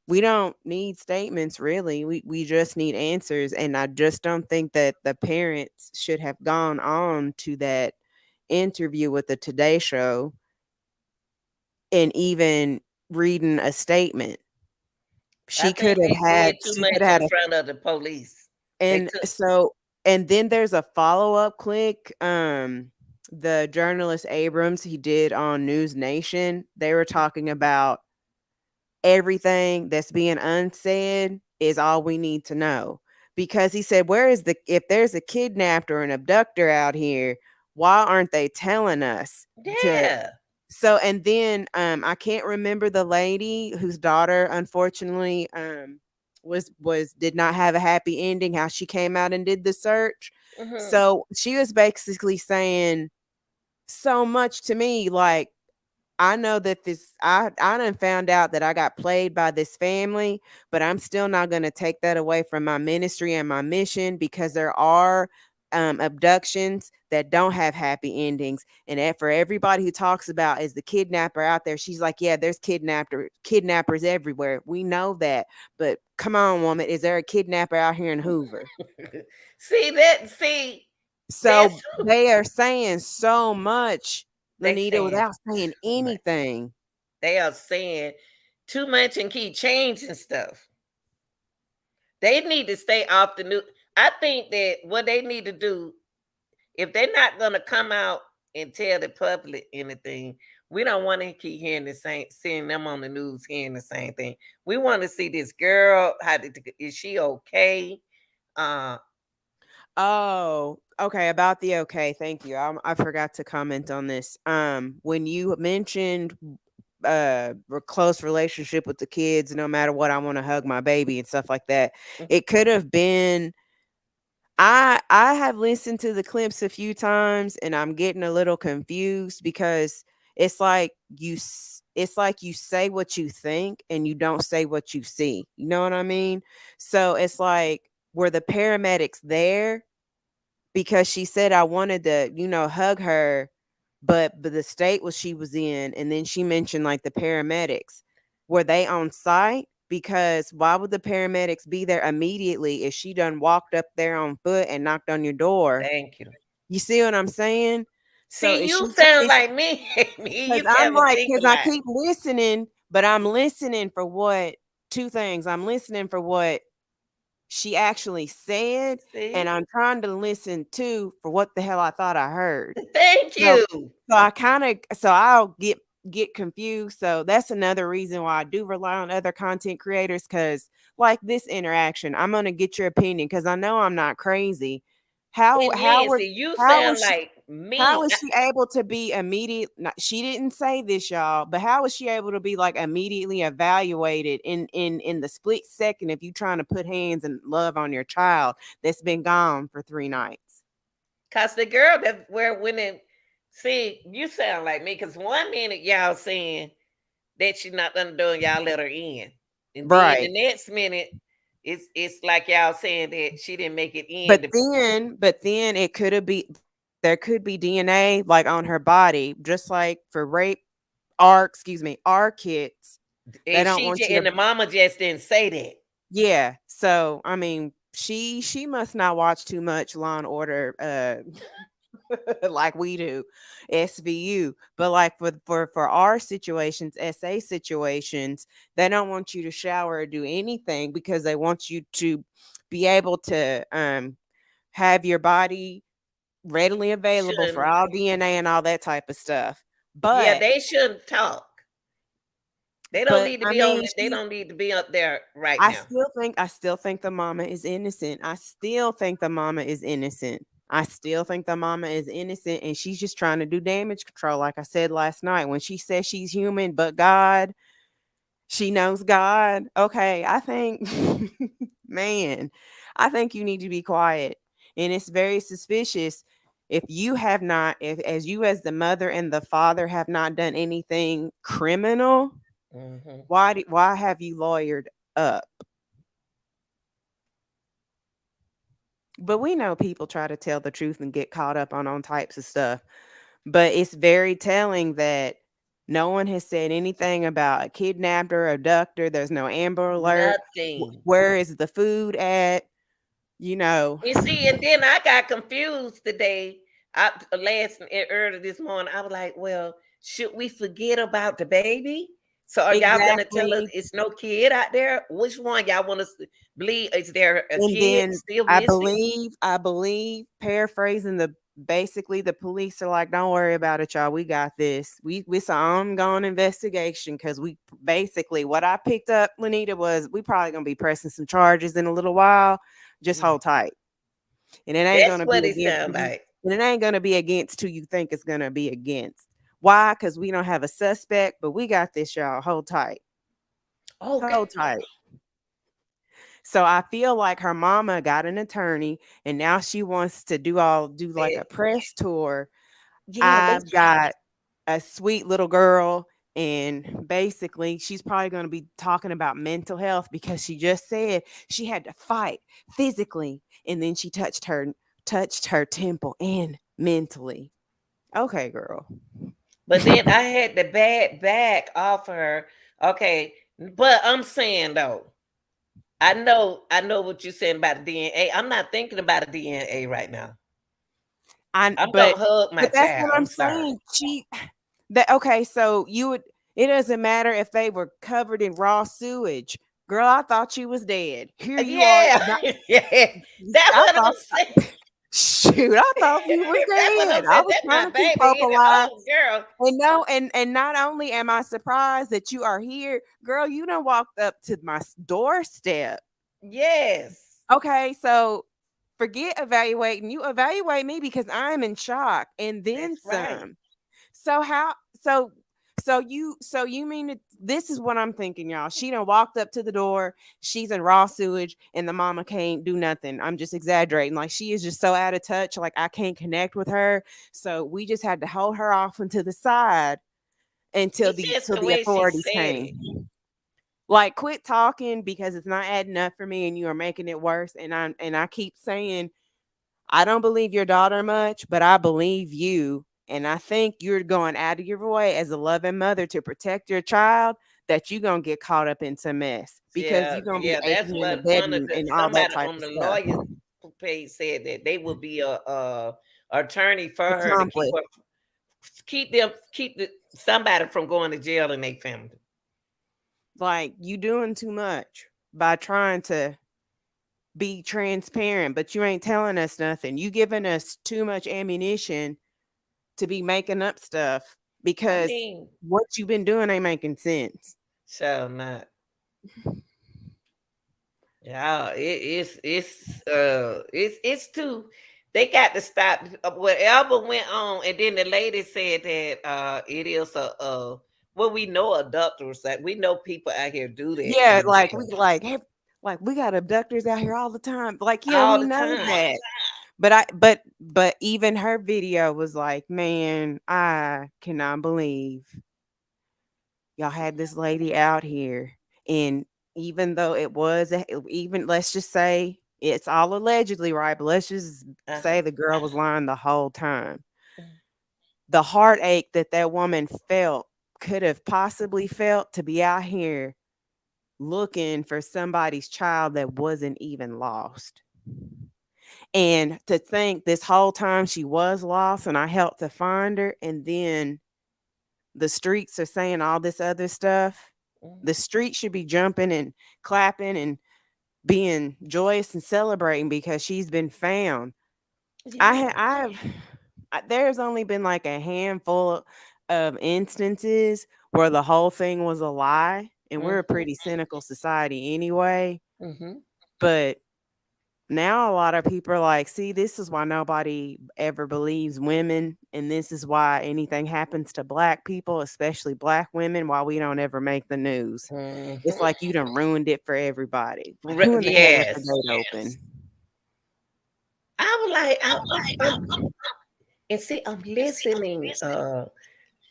we don't need statements, really. We just need answers, and I just don't think that the parents should have gone on to that interview with the Today Show and even reading a statement. I She could think have they had did too she could much have in had a front of the police. They and took. so and then there's a follow-up click. The journalist Abrams, he did on News Nation. They were talking about everything that's being unsaid is all we need to know. Because he said, if there's a kidnapped or an abductor out here, why aren't they telling us to? Yeah. So, and then I can't remember the lady whose daughter unfortunately was did not have a happy ending, how she came out and did the search. Hmm. So she was basically saying so much to me, like, I know that I done found out that I got played by this family, but I'm still not going to take that away from my ministry and my mission, because there are abductions that don't have happy endings. And for everybody who talks about is the kidnapper out there, she's like, yeah, there's kidnappers everywhere. We know that. But come on, woman, is there a kidnapper out here in Hoover? See that? See, that's So they are saying so much, they Lanita, saying without saying too much. anything. They are saying too much and keep changing stuff. They need to stay off the news. I think that what they need to do, if they're not gonna come out and tell the public anything, we don't want to keep hearing the same, seeing them on the news, hearing the same thing. We want to see this girl. Is she okay? Uh, Oh, okay. About the okay, thank you. I forgot to comment on this. When you mentioned close relationship with the kids, no matter what, I want to hug my baby and stuff like that. It could have been I have listened to the clips a few times and I'm getting a little confused because it's like it's like you say what you think and you don't say what you see. You know what I mean? So it's like were the paramedics there because she said I wanted to, hug her, but the state was she was in, and then she mentioned like the paramedics. Were they on site? Because why would the paramedics be there immediately if she done walked up there on foot and knocked on your door? Thank you. You see what I'm saying? So See, is you she sound is like me. Me, because you I'm kind of like, think because a I lot. keep listening, but I'm listening for what two things. I'm listening for what she actually said, and See? I'm trying to listen too for what the hell I thought I heard. Thank So you. so I kinda so I'll get confused. So that's another reason why I do rely on other content creators because like this interaction, I'm gonna get your opinion because I know I'm not crazy. How And how were Nancy, you how was sound she like how me. was she able to be immediate? She didn't say this, y'all, but how was she able to be like immediately evaluated in the split second if you trying to put hands and love on your child that's been gone for 3 nights? Cause the girl that where when it see, you sound like me. Cause one minute y'all saying that she's not gonna do it, y'all let her in. And then the Right. next minute it's like y'all saying that she didn't make it in But then it could have be there could be DNA like on her body, just like for rape or excuse me, our kids. They and don't want you and to the mama just didn't say that. yeah. So I mean, she must not watch too much Law and Order like we do, SVU. But like for our situations, SA situations, they don't want you to shower or do anything because they want you to be able to have your body readily available for Shouldn't all DNA and all that type of stuff. Yeah, But they shouldn't talk. I mean, They don't need to be up there right I now. still think the mama is innocent. I still think the mama is innocent. I still think the mama is innocent and she's just trying to do damage control like I said last night when she says she's human but God, she knows God. Okay, I think man, I think you need to be quiet. And it's very suspicious if you have not if as you as the mother and the father have not done anything criminal, Hmm. why have you lawyered up? But we know people try to tell the truth and get caught up on types of stuff. But it's very telling that no one has said anything about a kidnapped or abductor. There's no Amber Alert. Nothing. Where is the food at? You know, You see, and then I got confused today. Early this morning, I was like, "Well, should we forget about the baby? So are y'all gonna tell us exactly. it's no kid out there? Which one y'all want us to believe? Is there a And kid then still I missing? believe, I believe, paraphrasing basically the police are like, "Don't worry about it, y'all. We got this. We it's an ongoing investigation because we basically what I picked up, Lanita, was we probably gonna be pressing some charges in a little while. Just Mm. hold tight, and it ain't That's gonna be what it against sounds you, like. and it ain't gonna be against who you think it's gonna be against. Why? Because we don't have a suspect, but we got this, y'all. Hold tight, Okay. hold tight." So I feel like her mama got an attorney and now she wants to do like Eh, a press tour. yeah, I've got a sweet little girl and basically she's probably going to be talking about mental health because she just said she had to fight physically and then she touched her temple and mentally. Okay, girl. but then I had the bad back off her. Okay, but I'm saying though, I know what you're saying about the DNA. I'm not thinking about a DNA right now. I I'm but gonna hug my but that's child. what I'm I'm sorry. saying. That okay, so you would it doesn't matter if they were covered in raw sewage. Girl, I thought you was dead. Here you are. Yeah, yeah. That's I what I'm thought saying. shoot, I thought you was That's what I'm dead. I saying. was That's trying my to keep baby. hope In it. alive. Oh, girl. And no, and not only am I surprised that you are here, girl, you done walked up to my doorstep. Yes, Okay, so forget evaluating. You evaluate me because I'm in shock and then that's right. some. So how so So you mean this is what I'm thinking, y'all. She done walked up to the door. She's in raw sewage, and the mama can't do nothing. I'm just exaggerating. Like she is just so out of touch. Like I can't connect with her. So we just had to hold her off into the side until It's just till the the way she authorities said it. came. Like quit talking because it's not adding up for me, and you are making it worse. And I keep saying I don't believe your daughter much, but I believe you. And I think you're going out of your way as a loving mother to protect your child that you're going to get caught up in some mess because Yeah, you're going to be yeah, that's aching in the what bed one of the and all that somebody type on of the stuff. lawyer's page said that they will be a attorney for her to Accomplice. keep somebody from going to jail in their family. Like you doing too much by trying to be transparent, but you ain't telling us nothing. You giving us too much ammunition to be making up stuff I because mean, what you've been doing ain't making sense. shall not. Yeah, it's too. They got to stop whatever went on, and then the lady said that it is well, we know abductors, that we know people out here do that Yeah, kind of like stuff like we got abductors out here all the time. Like, yeah, all we the know time. that. But even her video was like, man, I cannot believe y'all had this lady out here. And even though it was even let's just say it's all allegedly, right? But let's just Uh-huh. say the girl was lying the whole time. The heartache that that woman felt could have possibly felt to be out here looking for somebody's child that wasn't even lost. And to think this whole time she was lost and I helped to find her, and then the streets are saying all this other stuff. The street should be jumping and clapping and being joyous and celebrating because she's been found. Yeah. There's only been like a handful of instances where the whole thing was a lie, and we're a Mm-hmm. pretty cynical society anyway. Mm-hmm. But now a lot of people are like, see, this is why nobody ever believes women, and this is why anything happens to black people, especially black women, why we don't ever make the news. It's Mm-hmm. like you done ruined it for everybody. Like, who in the hell left the Yes. gate open? I was like, and see, I'm listening,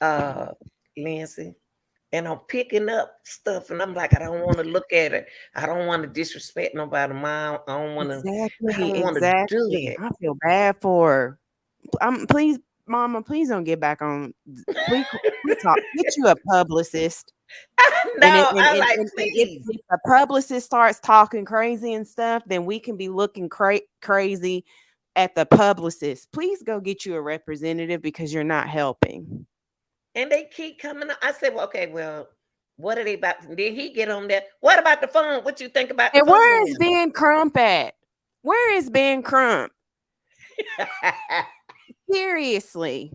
uh, Lindsay, and I'm picking up stuff, and I'm like, I don't want to look at it. I don't want to disrespect nobody, mom. I Exactly, don't want to do exactly. that. I feel bad for her. Please, mama, please don't get back on. Please, quit talk. Get you a publicist. No, And, I like, please. if a publicist starts talking crazy and stuff, then we can be looking crazy at the publicist. Please go get you a representative because you're not helping. And they keep coming up. I said, well, okay, well, what are they about? Did he get on that? What about the phone? What you think about the And where is phone Ben Crump at? Where is Ben Crump? now? Seriously.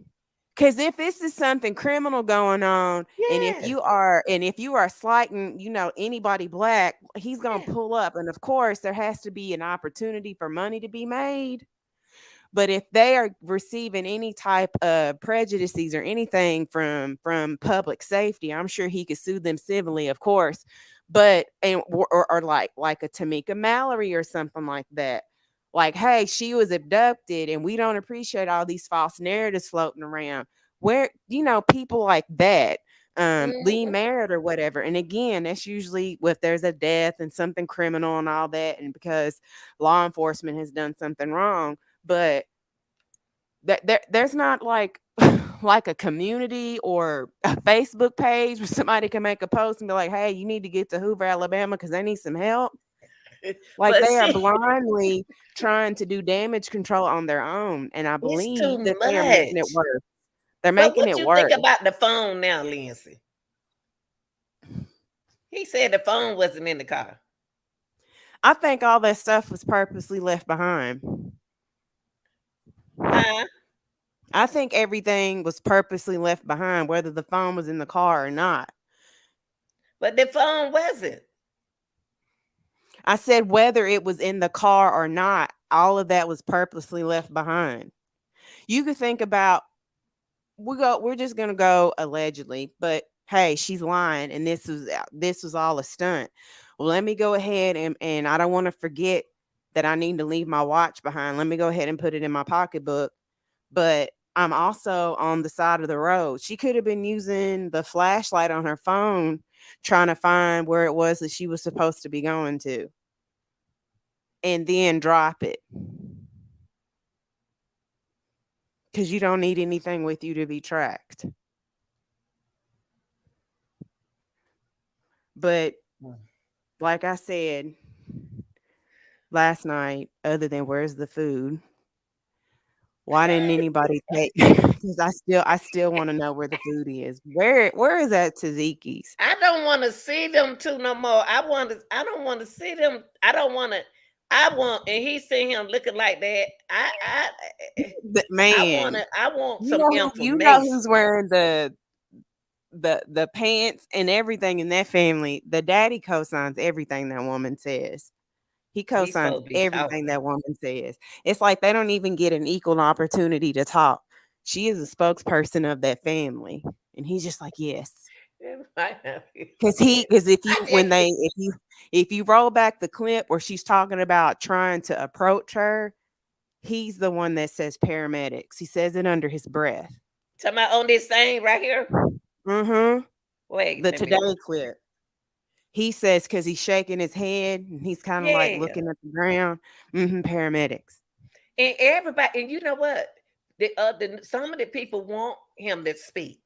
Because if this is something criminal going on, Yes. and if you are slighting, anybody black, he's gonna Yeah. pull up. And of course, there has to be an opportunity for money to be made. But if they are receiving any type of prejudices or anything from public safety, I'm sure he could sue them civilly, of course. But or like a Tamika Mallory or something like that. Like, hey, she was abducted, and we don't appreciate all these false narratives floating around. Where people like that, Lee Mhm. Merritt or whatever. And again, that's usually if there's a death and something criminal and all that, and because law enforcement has done something wrong. But there's not like like a community or a Facebook page where somebody can make a post and be like, hey, you need to get to Hoover, Alabama because they need some help. Like But they are see, blindly trying to do damage control on their own. And I it's believe too that they are making it much. worse. They're But making what it you think worse. about the phone now, Lindsay? He said the phone wasn't in the car. I think all that stuff was purposely left behind. Huh? I think everything was purposely left behind, whether the phone was in the car or not. But the phone wasn't. I said whether it was in the car or not, all of that was purposely left behind. You could think about we're just gonna go allegedly, but hey, she's lying, and this was all a stunt. Well, let me go ahead and I don't want to forget that I need to leave my watch behind. Let me go ahead and put it in my pocketbook. But I'm also on the side of the road. She could have been using the flashlight on her phone trying to find where it was that she was supposed to be going to, and then drop it. Because you don't need anything with you to be tracked. But like I said last night, other than where's the food, why didn't anybody take? Because I still want to know where the food is. Where is that Taziki's? I don't want to see them two no more. I don't want to see them. And he seen him looking like that. Man, I want you some know information. who's wearing the pants and everything in that family. The daddy co-signs everything that woman says. He co-signs everything that woman says. It's like they don't even get an equal opportunity to talk. She is a spokesperson of that family, and he's just like, yes. Because if you roll back the clip where she's talking about trying to approach her, he's the one that says paramedics. He says it under his breath. Talking about on this thing right here. Mm-hmm. Wait, the today clip. He says because he's shaking his head and he's kind of like looking at the ground. Paramedics. And everybody, and you know what? Some of the people want him to speak,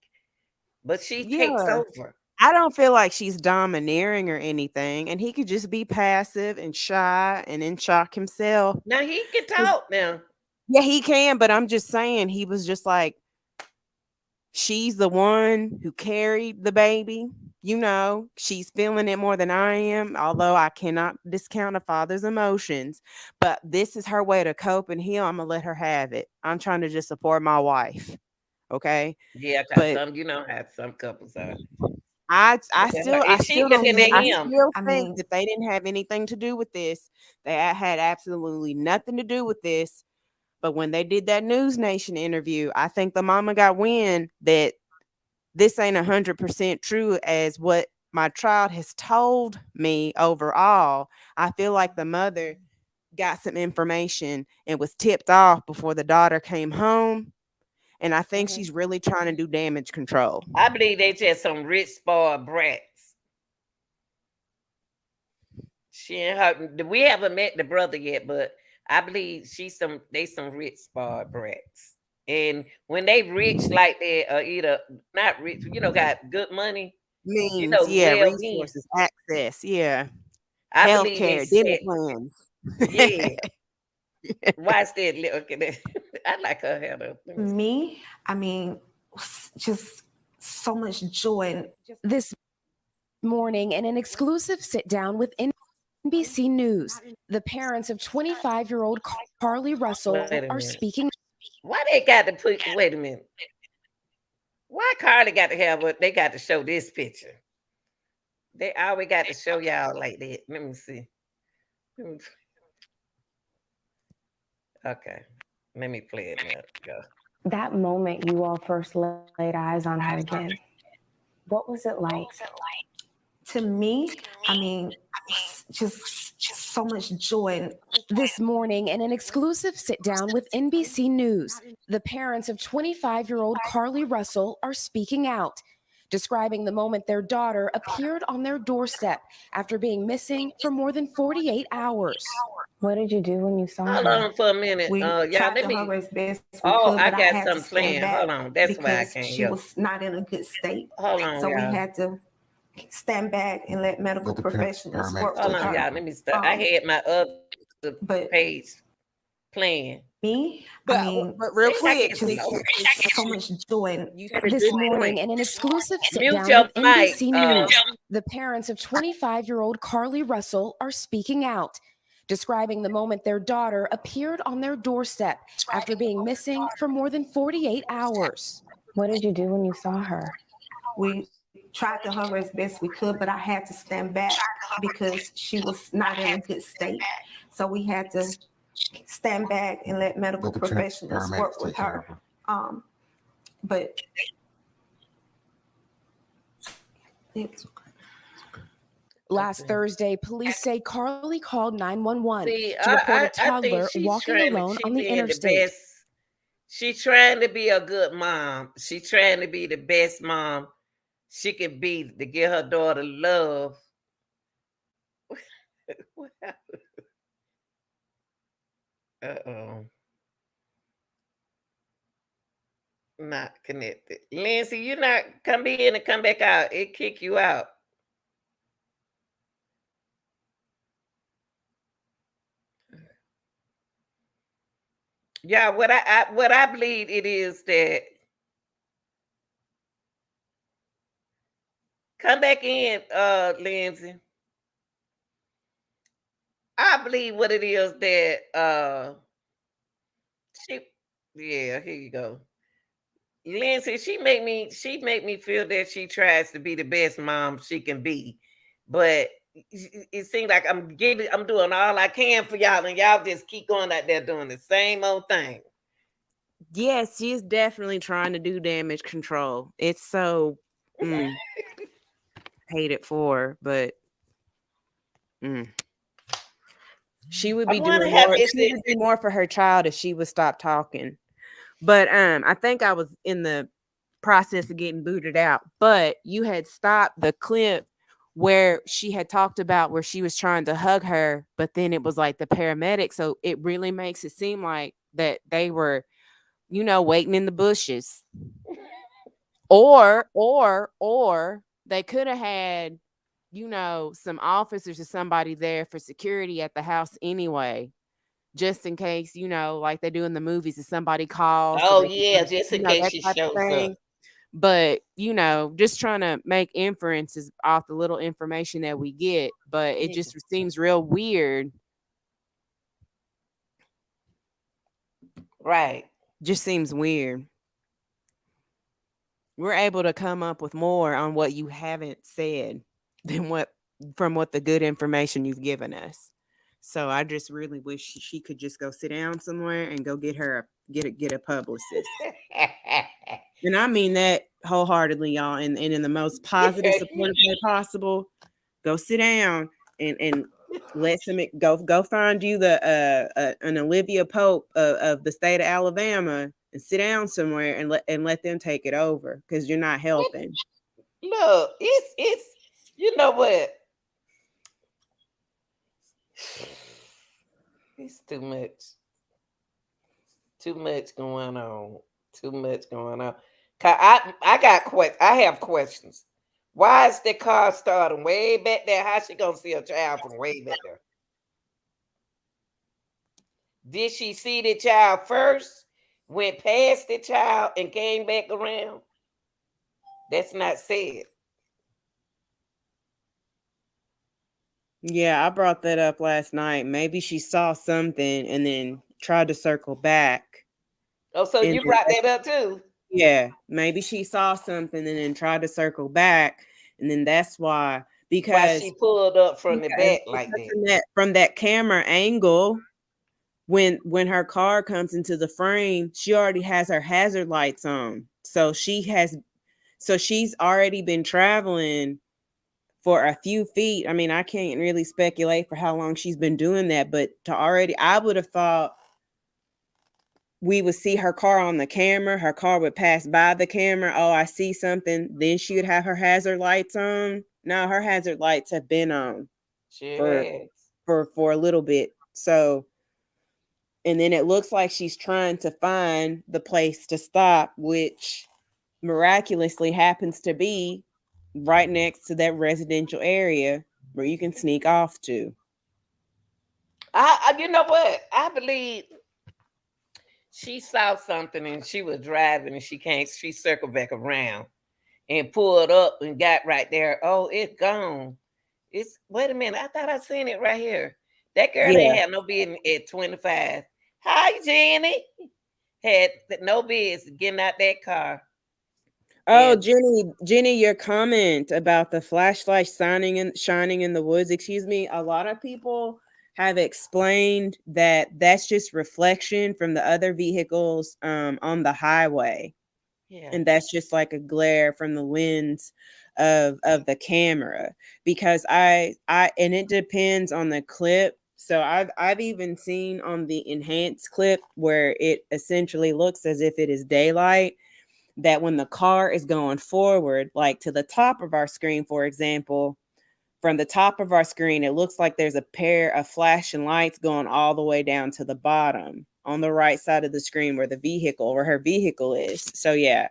but she takes over. I don't feel like she's domineering or anything, and he could just be passive and shy and in shock himself. Now he can talk now. Yeah, he can, but I'm just saying he was just like, she's the one who carried the baby. You know, she's feeling it more than I am, although I cannot discount a father's emotions. But this is her way to cope and heal. I'm going to let her have it. I'm trying to just support my wife. Okay? Yeah, because some couples are. I still think that they didn't have anything to do with this. They had absolutely nothing to do with this. But when they did that News Nation interview, I think the mama got wind that this ain't 100% true as what my child has told me overall. I feel like the mother got some information and was tipped off before the daughter came home. And I think she's really trying to do damage control. I believe they just some rich spoiled brats. We haven't met the brother yet, but I believe they some rich spoiled brats. And when they rich like that, or either not rich, got good money, means, resources, access, healthcare, dinner plans. Yeah. Why is that? Look at that. I like her hair though. Me, I mean, just so much joy. This morning, in an exclusive sit down with NBC News, the parents of 25-year-old Carlee Russell are speaking. Why they got to put? Wait a minute. Why Carlee got to have what they got to show this picture? They always got to show y'all like that. Let me see. Okay, let me play it now. Go. That moment you all first laid eyes on her again, what was it like? To me, I mean, just so much joy. This morning, in an exclusive sit down with NBC News, the parents of 25-year-old Carlee Russell are speaking out, describing the moment their daughter appeared on their doorstep after being missing for more than 48 hours. What did you do when you saw her? Hold on for a minute. Y'all, let me. I got something planned. Hold on. That's why I can't She was not in a good state. Hold on, so y'all. We had to stand back and let medical professionals work. Hold on, y'all. Let me start. I had my other page playing. Me? But real quick, just so much joy. This morning, in an exclusive sit down with NBC News, the parents of 25-year-old Carlee Russell are speaking out, describing the moment their daughter appeared on their doorstep after being missing for more than 48 hours. What did you do when you saw her? We tried to hug her as best we could, but I had to stand back because she was not in a good state. So we had to stand back and let medical professionals work with her. but Last Okay. Thursday, police say Carlee called 911 See, to report a I think toddler she's walking trying to, alone she on the being the interstate. best. She's trying to be a good mom. She's trying to be the best mom she can be to give her daughter love. Uh-oh. Not connected. Lindsay, you not come in and come back out. It kick you out. Yeah, what I believe it is that come back in, Lindsay. I believe what it is that she yeah, here you go. Lindsay, she make me feel that she tries to be the best mom she can be. But it seems like I'm doing all I can for y'all, and y'all just keep going out there doing the same old thing. Yes, she's definitely trying to do damage control. It's so hate it for her, but she would I be wonder doing have more. is She it would do more for her child if she would stop talking. But I think I was in the process of getting booted out. But you had stopped the clip where she had talked about where she was trying to hug her, but then it was like the paramedics. So it really makes it seem like that they were, waiting in the bushes. Or they could have had, some officers or somebody there for security at the house anyway, just in case, like they do in the movies, if somebody calls so oh they can yeah, come, just in case that she type of shows up. thing. But, just trying to make inferences off the little information that we get, but it just seems real weird. Right. Just seems weird. We're able to come up with more on what you haven't said than from what the good information you've given us. So I just really wish she could just go sit down somewhere and go get a publicist. And I mean that wholeheartedly, y'all, and in the most positive supportive way possible. Go sit down and let some go find you an Olivia Pope of the state of Alabama and sit down somewhere and let them take it over, because you're not helping. Look, it's you know what? It's too much. Too much going on. Too much going on. I have questions. Why is the car starting way back there? How she gonna see a child from way back there? Did she see the child first, went past the child, and came back around? That's not said. Yeah, I brought that up last night. Maybe she saw something and then tried to circle back. Oh, so And you brought that up too? yeah, maybe she saw something and then tried to circle back, and then that's why, Why she because pulled up from the back like that? from that camera angle, when her car comes into the frame, she already has her hazard lights on. So she's already been traveling for a few feet. I mean, I can't really speculate for how long she's been doing that, but I would have thought we would see her car on the camera. Her car would pass by the camera. Oh, I see something. Then she would have her hazard lights on. No, her hazard lights have been on for She for a little bit. So, and then it looks like she's trying to find the place to stop, which miraculously happens to be right next to that residential area where you can sneak off to. you know what? I believe she saw something and she was driving and she circled back around and pulled up and got right there. Oh, it's gone. It's wait a minute. I thought I seen it right here. That girl Yeah. ain't had no business at 25. Hi, Jenny. Had no business getting out that car. Oh, And Jenny, your comment about the flashlight shining in the woods, excuse me. A lot of people have explained that that's just reflection from the other vehicles on the highway. Yeah. And that's just like a glare from the lens of the camera, because I and it depends on the clip. So I've even seen on the enhanced clip where it essentially looks as if it is daylight, that when the car is going forward, like to the top of our screen, for example, from the top of our screen, it looks like there's a pair of flashing lights going all the way down to the bottom on the right side of the screen where her vehicle is. So yeah,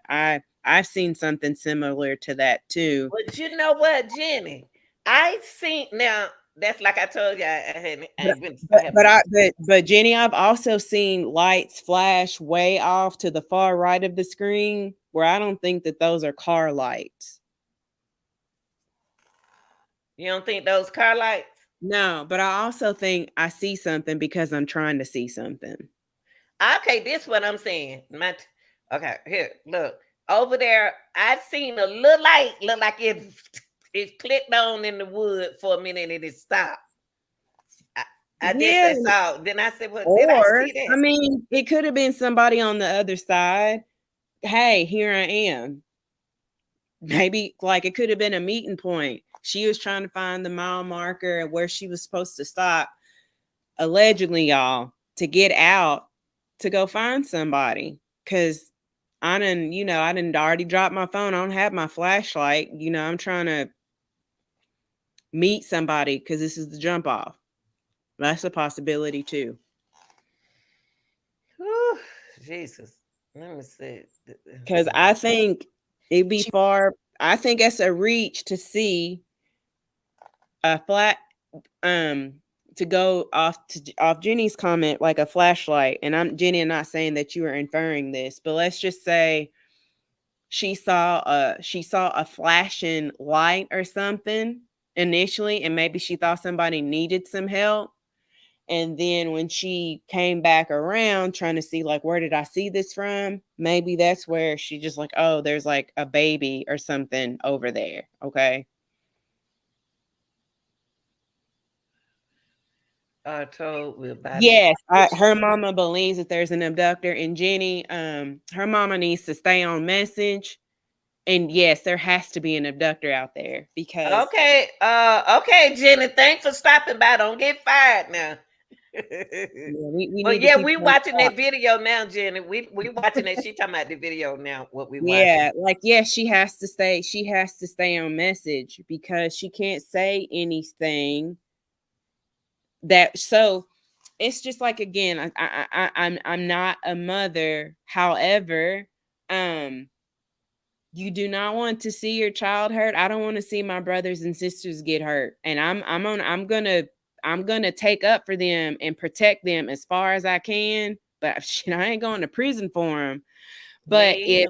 I've seen something similar to that too. But you know what, Jenny? I seen now. That's like I told you. I haven't been. But Jenny, I've also seen lights flash way off to the far right of the screen where I don't think that those are car lights. You don't think those car lights? No, but I also think I see something because I'm trying to see something. Okay, this what I'm saying. Okay, here, look over there. I seen a little light, look like it clicked on in the wood for a minute and it stopped. I just Yeah, I saw. Then I said, "Well, did I or see I that?" mean, it could have been somebody on the other side. Hey, here I am. Maybe like it could have been a meeting point. She was trying to find the mile marker and where she was supposed to stop, allegedly, y'all, to get out to go find somebody. Cause I didn't already drop my phone. I don't have my flashlight. I'm trying to meet somebody because this is the jump off. That's a possibility too. Whew, Jesus, let me see. Because I think it'd be I think it's a reach to see a flat to go off Jenny's comment, like a flashlight. And I'm not saying that you are inferring this, but let's just say she saw a flashing light or something initially, and maybe she thought somebody needed some help. And then when she came back around trying to see, like, where did I see this from? Maybe that's where she just like, oh, there's like a baby or something over there. Okay. Told me about it. Yes, her mama believes that there's an abductor, and Jenny, her mama needs to stay on message. And yes, there has to be an abductor out there because Okay, Jenny. Thanks for stopping by. Don't get fired now. we Well, need to yeah, keep we on watching track. that video now, Jenny. We watching that. She talking about the video now. What we Yeah, watching? like yes, she has to stay. She has to stay on message because she can't say anything that. So it's just like, again, I'm not a mother. However, you do not want to see your child hurt. I don't want to see my brothers and sisters get hurt, and I'm gonna take up for them and protect them as far as I can. But shit, I ain't going to prison for them. But Me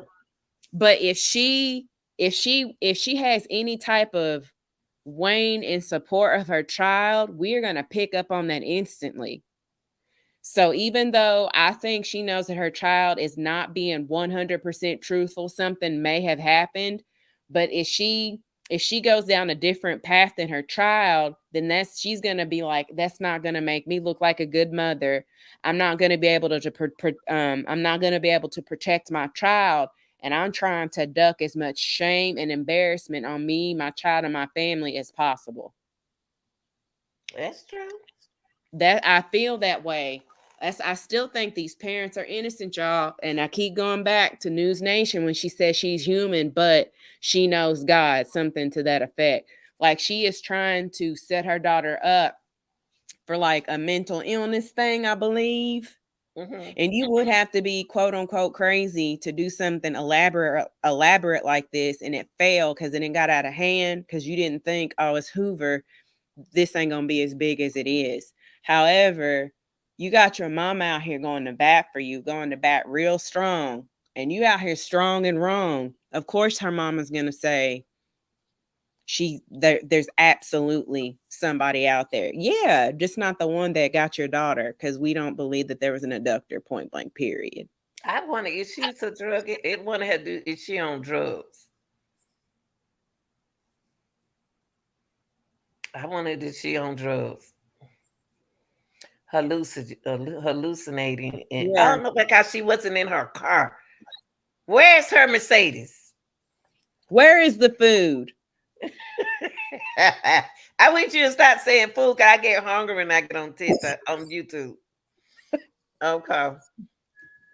if she has any type of wane in support of her child, we're gonna pick up on that instantly. So even though I think she knows that her child is not being 100% truthful, something may have happened. But if she goes down a different path than her child, then she's gonna be like, that's not gonna make me look like a good mother. I'm not gonna be able I'm not gonna be able to protect my child, and I'm trying to duck as much shame and embarrassment on me, my child, and my family as possible. that's true. That I feel that way. I still think these parents are innocent, y'all. And I keep going back to News Nation when she says she's human, but she knows God, something to that effect. Like she is trying to set her daughter up for like a mental illness thing, I believe. Mm-hmm. And you would have to be quote unquote crazy to do something elaborate like this, and it failed because it got out of hand because you didn't think, oh, it's Hoover, this ain't gonna be as big as it is. However, you got your mom out here going to bat for you, going to bat real strong, and you out here strong and wrong. Of course, her mama's gonna say there's absolutely somebody out there. Yeah, just not the one that got your daughter, because we don't believe that there was an abductor, point blank, period. I wonder if she's a drug. It wonder her do is she on drugs? I wonder if she on drugs, hallucinating, and I Yeah. don't know because she wasn't in her car. Where's her Mercedes? Where is the food? I want you to stop saying food because I get hungry when I get on TikTok on YouTube. Okay.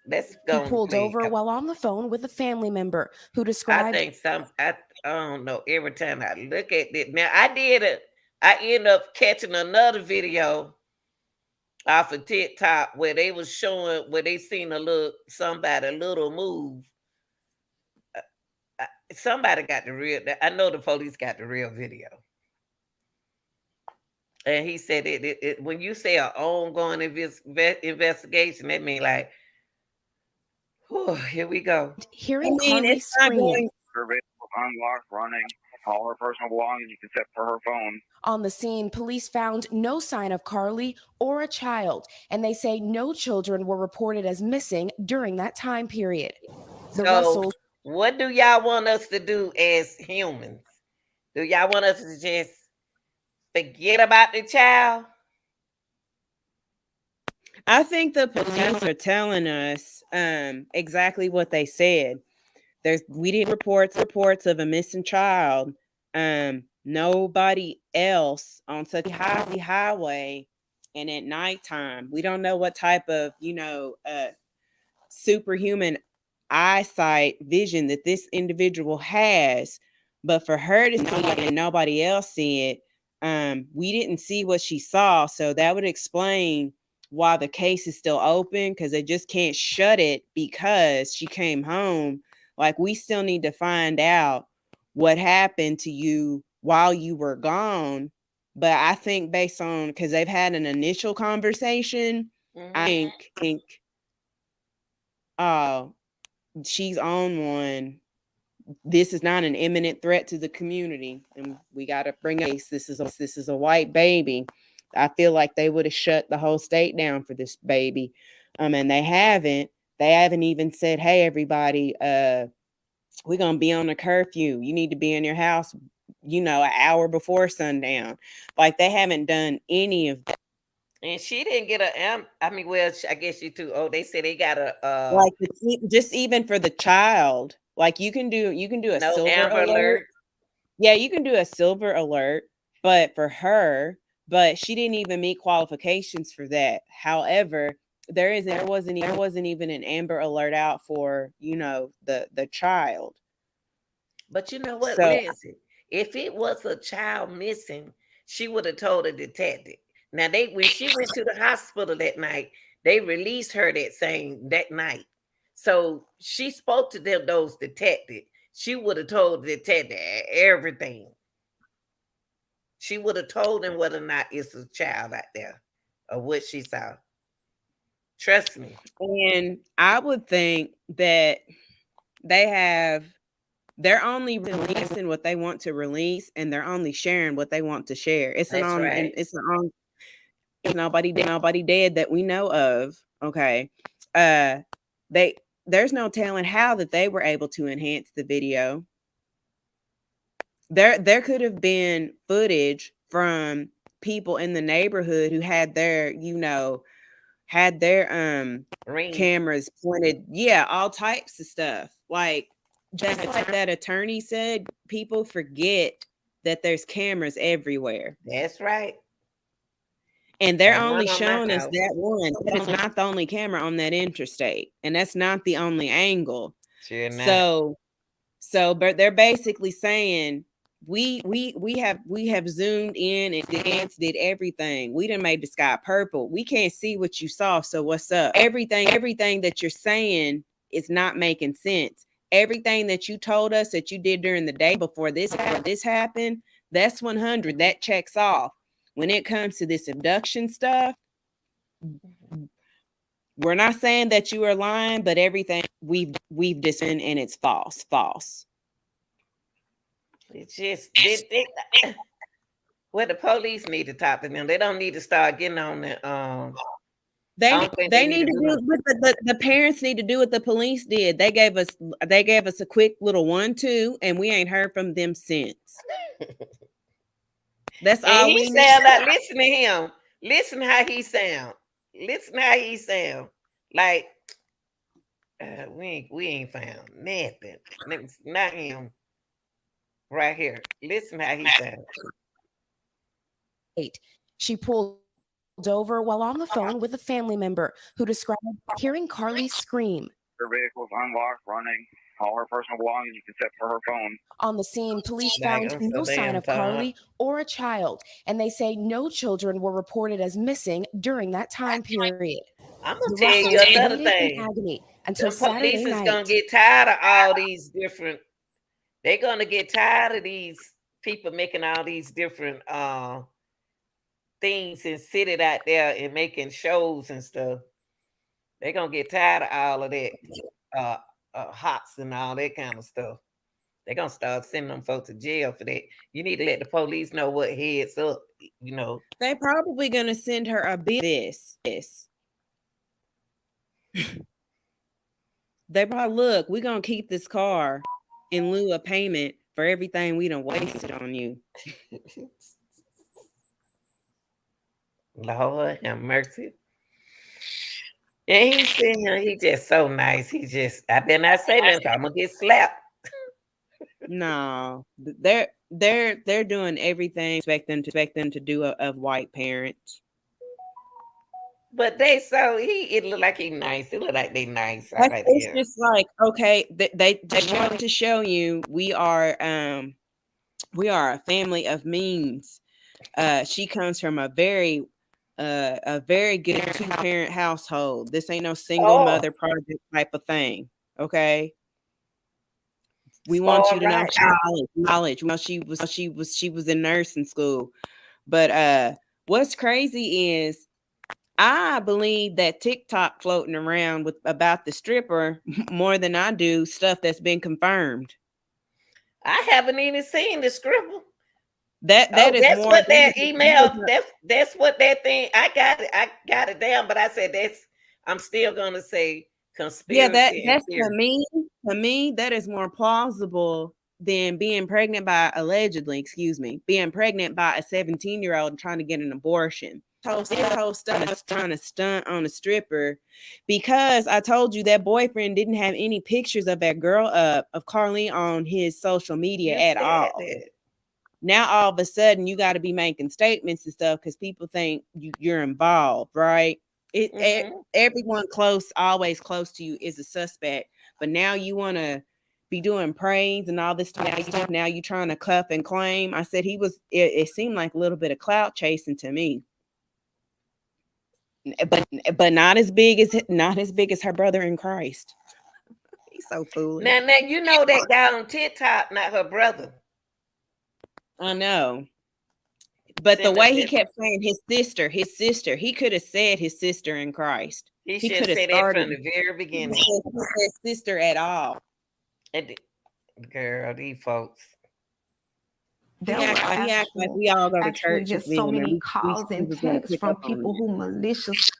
Let's He go and pulled play. over while on the phone with a family member who I described think I don't know. Every time I look at it, now I did it. I end up catching another video off of TikTok where they was showing where they seen a little move. Somebody got the real. I know the police got the real video. And he said when you say an ongoing investigation, that means like, whew, here we go. hearing Carlee it's not scream going. Surveillance was unlocked, running. All her personal belongings except for her phone. on the scene. Police found no sign of Carlee or a child, and they say no children were reported as missing during that time period. The So, Russells what do y'all want us to do as humans? Do y'all want us to just forget about the child? I think the police are telling us exactly what they said. We did reports of a missing child. Nobody else on such a highway and at nighttime. We don't know what type of superhuman eyesight vision that this individual has, but for her to see it and nobody else see it, we didn't see what she saw, so that would explain why the case is still open, because they just can't shut it because she came home. Like, we still need to find out what happened to you while you were gone. But I think based on, because they've had an initial conversation, I think she's on one. This is not an imminent threat to the community, and we got to bring up this is a white baby. I feel like they would have shut the whole state down for this baby, and they haven't even said, hey, everybody, we're gonna be on a curfew, you need to be in your house an hour before sundown. Like, they haven't done any of that. And she didn't get a. I mean, well, I guess you too. Oh, they said they got a Like, just even for the child, like, you can do a no silver Amber alert. Alert. Yeah, you can do a silver alert, but for her, but she didn't even meet qualifications for that. However, there wasn't even an Amber Alert out for the child. But you know what, So Lindsay? If it was a child missing, she would have told the detective. Now when she went to the hospital that night, they released her that night. So she spoke to those detectives. She would have told the detective everything. She would have told them whether or not it's a child out there or what she saw. Trust me. and I would think that they're only releasing what they want to release, and they're only sharing what they want to share. It's nobody dead that we know of. Okay. There's no telling how that they were able to enhance the video. There could have been footage from people in the neighborhood who had their cameras pointed, all types of stuff. Like that attorney said, people forget that there's cameras everywhere. That's right. And they're only showing us that one. That is not the only camera on that interstate, and that's not the only angle. Sure not. But they're basically saying we have zoomed in and did everything. We done made the sky purple. We can't see what you saw. So what's up? Everything that you're saying is not making sense. Everything that you told us that you did during the day before this happened, that's 100. That checks off. When it comes to this abduction stuff, we're not saying that you are lying, but everything we've discerned, and it's false. It's just well, the police need to talk to them. They don't need to start getting on the They need to do what the parents need to do what the police did. They gave us a quick little 1-2, and we ain't heard from them since. That's all we need. Like, listen to him. Listen how he sound. Like We ain't found nothing. Not him right here. Listen how he sounds. She pulled over while on the phone with a family member who described hearing Carlee scream. Her vehicle is unlocked, running. All her personal belongings except for her phone. On the scene, police Like, found I'm no so sign damn of tired. Carlee or a child, and they say no children were reported as missing during that time period. I'm gonna The tell you Russells another waited in thing. agony until Them police Saturday is gonna night. get tired of all these different. They're gonna get tired of these people making all these different things and sitting out there and making shows and stuff. They're gonna get tired of all of that, uh, hots and all that kind of stuff. They're gonna start sending them folks to jail for that. You need to let the police know what heads up. You know, They probably gonna send her a bill. This. They probably look. We're gonna keep this car in lieu of payment for everything we done wasted on you. Lord have mercy. And he's sitting here, he just so nice. I better not say nothing. I'm gonna get slapped. No, they're doing everything expect them to do of white parents. But it look like he nice. It look like they nice. I like It's it. just like, okay, they want to show you we are a family of means. She comes from a very good 2-parent household. This ain't no single Oh, mother project type of thing. Okay. We want you spoiled to know right. knowledge. Well, she was in nursing school. But what's crazy is I believe that TikTok floating around with about the stripper more than I do stuff that's been confirmed. I haven't even seen the scribble. That is That's more. what that email. That's what that thing. I got it. I got it down. But I said that's. I'm still gonna say Yeah, conspiracy and that's theory. to me that is more plausible than being pregnant by being pregnant by a 17-year-old and trying to get an abortion. This whole stuff is trying to stunt on a stripper because I told you that boyfriend didn't have any pictures of that girl of Carlee on his social media You at said all. that. Now all of a sudden you got to be making statements and stuff because people think you're involved, right? Everyone always close to you is a suspect, but now you want to be doing praise and all this type of stuff. Now you trying to cuff and claim. I said it seemed like a little bit of clout chasing to me, but not as big as her brother in Christ. He's so foolish. Now you know that guy on TikTok, not her brother. I know. But the way he kept saying his sister, he could have said his sister in Christ. He should have said that from the very beginning. He said sister at all. Girl, these folks. He act like we all go to church. Just so many calls and texts from people who malicious.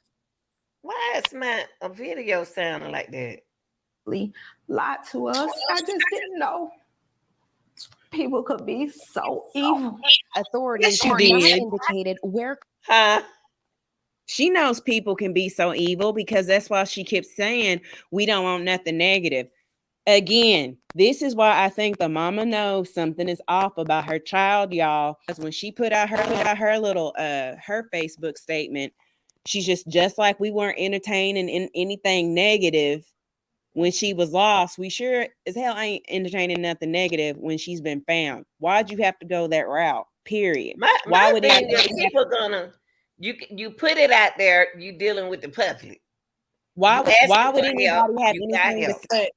Why is my video sounding like that? Lied to us. I just didn't know people could be so evil. Authorities have not indicated where. She knows people can be so evil because that's why she keeps saying we don't want nothing negative. Again, this is why I think the mama knows something is off about her child, y'all. Because when she put out her little her Facebook statement, she's just like we weren't entertaining in anything negative when she was lost. We sure as hell ain't entertaining nothing negative when she's been found. Why'd you have to go that route? Period. Why would people gonna you put it out there? You dealing with the public. Why would anybody have anything to say?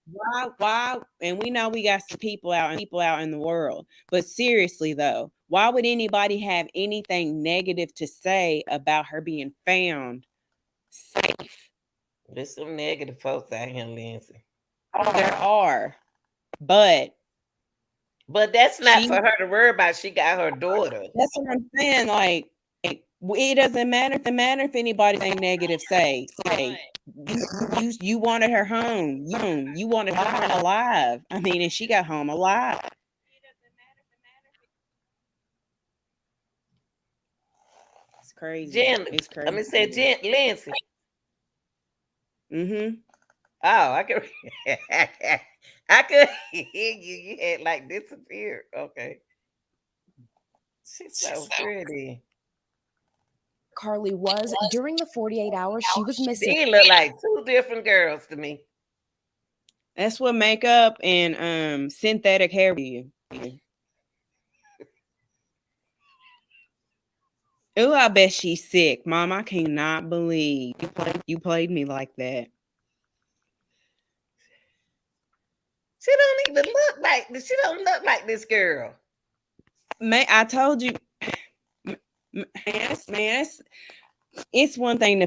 Why? And we know we got some people out in the world. But seriously though, why would anybody have anything negative to say about her being found safe? There's some negative folks out here, Lindsay. There are. But that's not for her to worry about. She got her daughter. That's what I'm saying. Like, it doesn't matter if anybody's saying negative. Say you wanted her home. You wanted her home alive. I mean, and she got home alive. It's crazy. It's crazy. Let me say, Lindsay. Oh, I could I could hear you. You had like disappeared. Okay. She's so pretty. Carlee was during the 48 hours she was missing. They look like two different girls to me. That's what makeup and synthetic hair do you. Ooh, I bet she's sick. Mom, I cannot believe you played me like that. She don't even look like this. She don't look like this girl. I told you, it's one thing to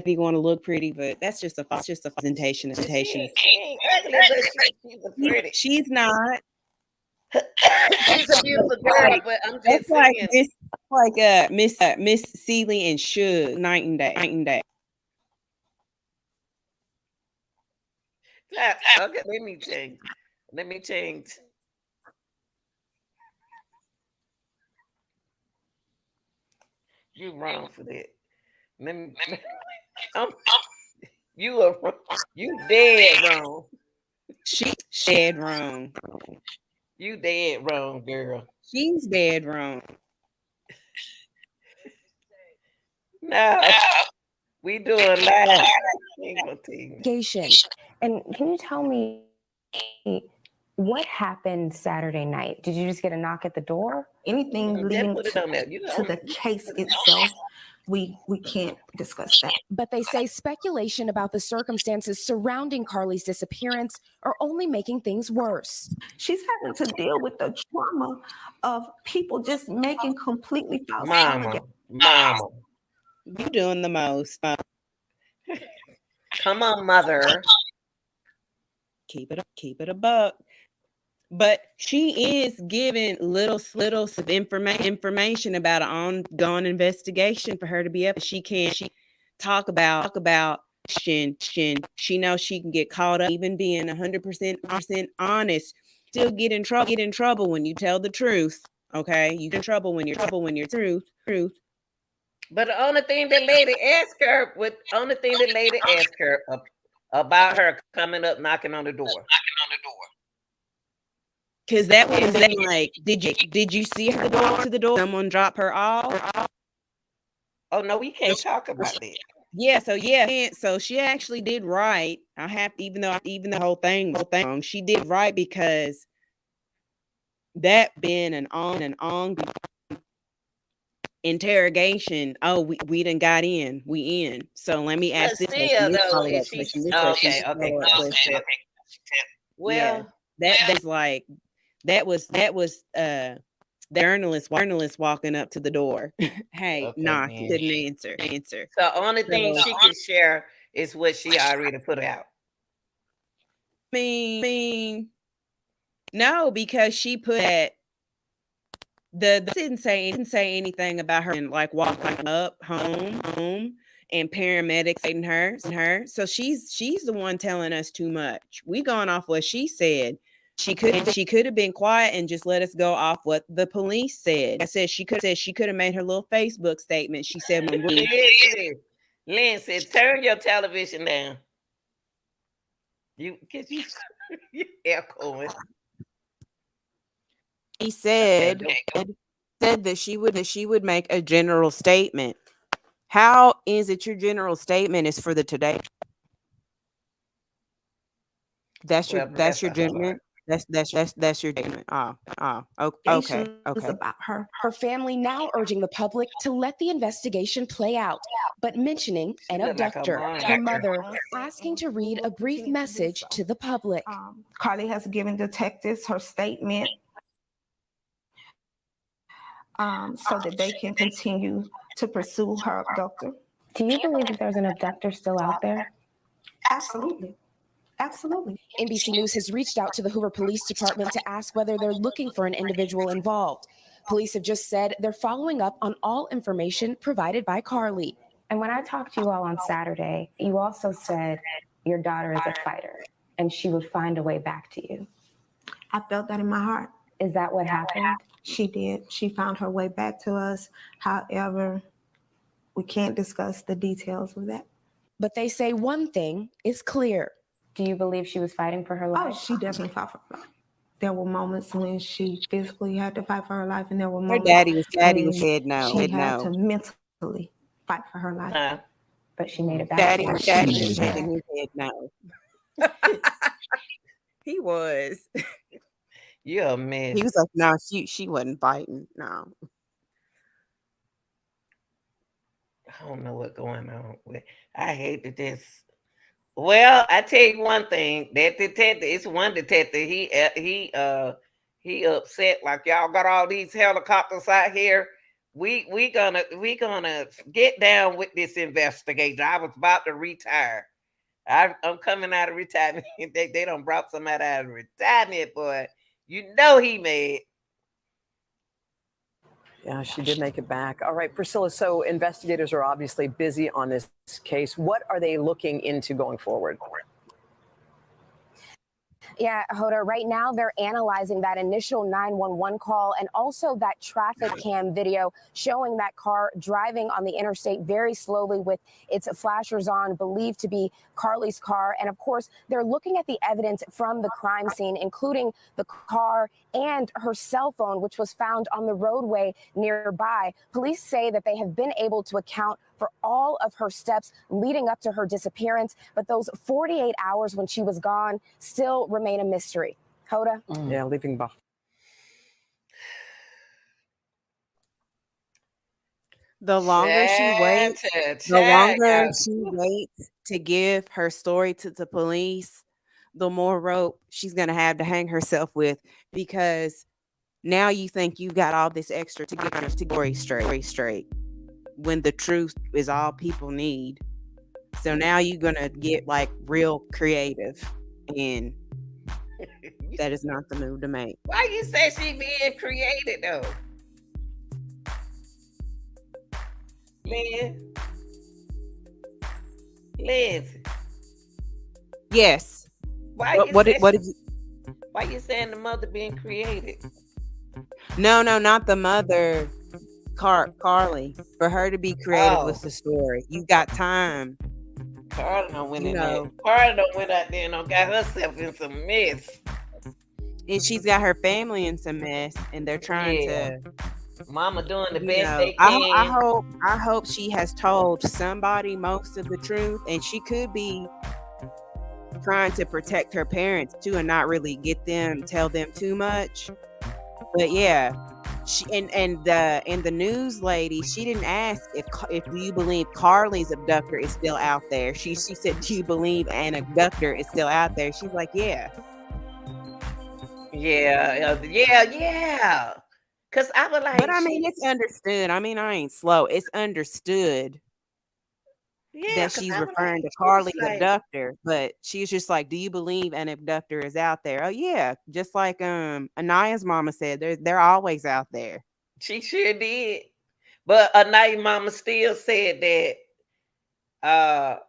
be going to look pretty, but that's just a presentation. She ain't ugly, but she's a pretty. She's not. She's a beautiful girl, but I'm just saying. Miss Seeley and Suge night and day. Okay, let me change. You wrong for that. Let me. You dead wrong. She's dead wrong. You dead wrong, girl. She's dead wrong. No, we doing live. And can you tell me what happened Saturday night? Did you just get a knock at the door? Anything leading to the case itself, we can't discuss that. But they say speculation about the circumstances surrounding Carlee's disappearance are only making things worse. She's having to deal with the trauma of people just making completely false allegations. Mama. You doing the most. Come on, mother. Keep it a buck. But she is giving little information about an ongoing investigation for her to be up. She talk about she knows she can get caught up, even being 100% honest, still get in trouble when you tell the truth. Okay, you get in trouble when you're truth. But the only thing that lady asked her about her coming up knocking on the door. Because that was like, did you see her go to the door? Someone drop her off? Oh no, we can't talk about that. So she actually did right. I have, even the whole thing was wrong, she did right, because that been an ongoing interrogation. Oh, we done got in. We in. So let me ask this question. Okay. Well, that was the journalist walking up to the door. Hey, knock. He couldn't answer. So only thing she can share is what she already put out. I mean, no, because she put that didn't say anything about her and like walking up home and paramedics hitting her. So she's the one telling us too much. We going off what she said. She could have been quiet and just let us go off what the police said. I said she could have made her little Facebook statement. She said, Lynn said, turn your television down. You echoing. He said that she would make a general statement. How is it your general statement is for the today? That's your judgment. That's your judgment. Okay. About her. Her family now urging the public to let the investigation play out, but mentioning an abductor. Her mother asking to read a brief message to the public. Carlee has given detectives her statement so that they can continue to pursue her abductor. Do you believe that there's an abductor still out there? Absolutely. NBC News has reached out to the Hoover Police Department to ask whether they're looking for an individual involved. Police have just said they're following up on all information provided by Carlee. And when I talked to you all on Saturday, you also said your daughter is a fighter and she would find a way back to you. I felt that in my heart. Is that what happened? She did. She found her way back to us. However, we can't discuss the details of that. But they say one thing is clear. Do you believe she was fighting for her life? Oh, she definitely fought for her life. There were moments when she physically had to fight for her life, and there were Her moments daddy was when said no. she Said had to no. mentally fight for her life. But she made it back. Daddy to was her. shaking his head no. He was. You're a mess. He was like, no, she wasn't fighting. No. I don't know what's going on with. I hate to just. Well, I tell you one thing. That detective, it's one detective. He upset. Like y'all got all these helicopters out here. We gonna get down with this investigation. I was about to retire. I'm coming out of retirement. They done brought somebody out of retirement, boy. You know he made. Yeah, she did make it back. All right, Priscilla. So investigators are obviously busy on this case. What are they looking into going forward? Yeah, Hoda, right now they're analyzing that initial 911 call and also that traffic cam video showing that car driving on the interstate very slowly with its flashers on, believed to be Carlee's car. And of course, they're looking at the evidence from the crime scene, including the car and her cell phone, which was found on the roadway nearby. Police say that they have been able to account for all of her steps leading up to her disappearance, but those 48 hours when she was gone still remain a mystery. Hoda? Yeah, leaving behind. The longer she waits, to give her story to the police, the more rope she's going to have to hang herself with, because now you think you got all this extra to get your story straight when the truth is all people need. So now you're going to get like real creative, and that is not the move to make. Why you say she being created though? Liz. Yes. Why What did you? Why you saying the mother being created? No, not the mother. Carlee, for her to be creative with the story. You got time. Carlee done went in there. Carlee done went out there and done got herself in some mess. And she's got her family in some mess, and they're trying to. Mama doing the best they can. I hope she has told somebody most of the truth, and she could be trying to protect her parents too, and not really tell them too much. But yeah. She and the news lady, she didn't ask if you believe Carlee's abductor is still out there. She said, do you believe an abductor is still out there? She's like, yeah. Cause I was like, but I mean, it's understood. I mean, I ain't slow. It's understood that she's referring to Carlee's abductor, but she's just like, do you believe an abductor is out there? Oh yeah, just like Anaya's mama said, they're always out there. She sure did, but Anaya's mama still said that.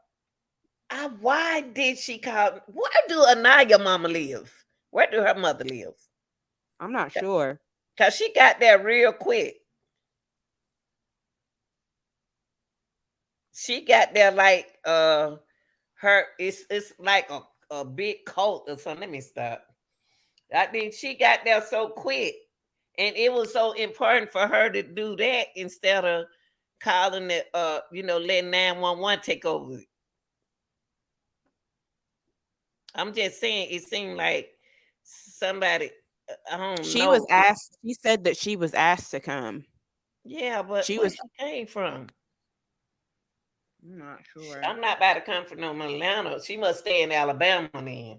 Why did she call? Where do Anaya's mama live? Where do her mother live? I'm not sure. Cause she got there real quick. She got there like it's like a big cult or something. Let me stop. I think she got there so quick, and it was so important for her to do that instead of calling it letting 911 take over. I'm just saying it seemed like somebody I don't know. She said that she was asked to come. Yeah, but she came from? I'm not sure. I'm not about to come from no Atlanta. She must stay in Alabama then.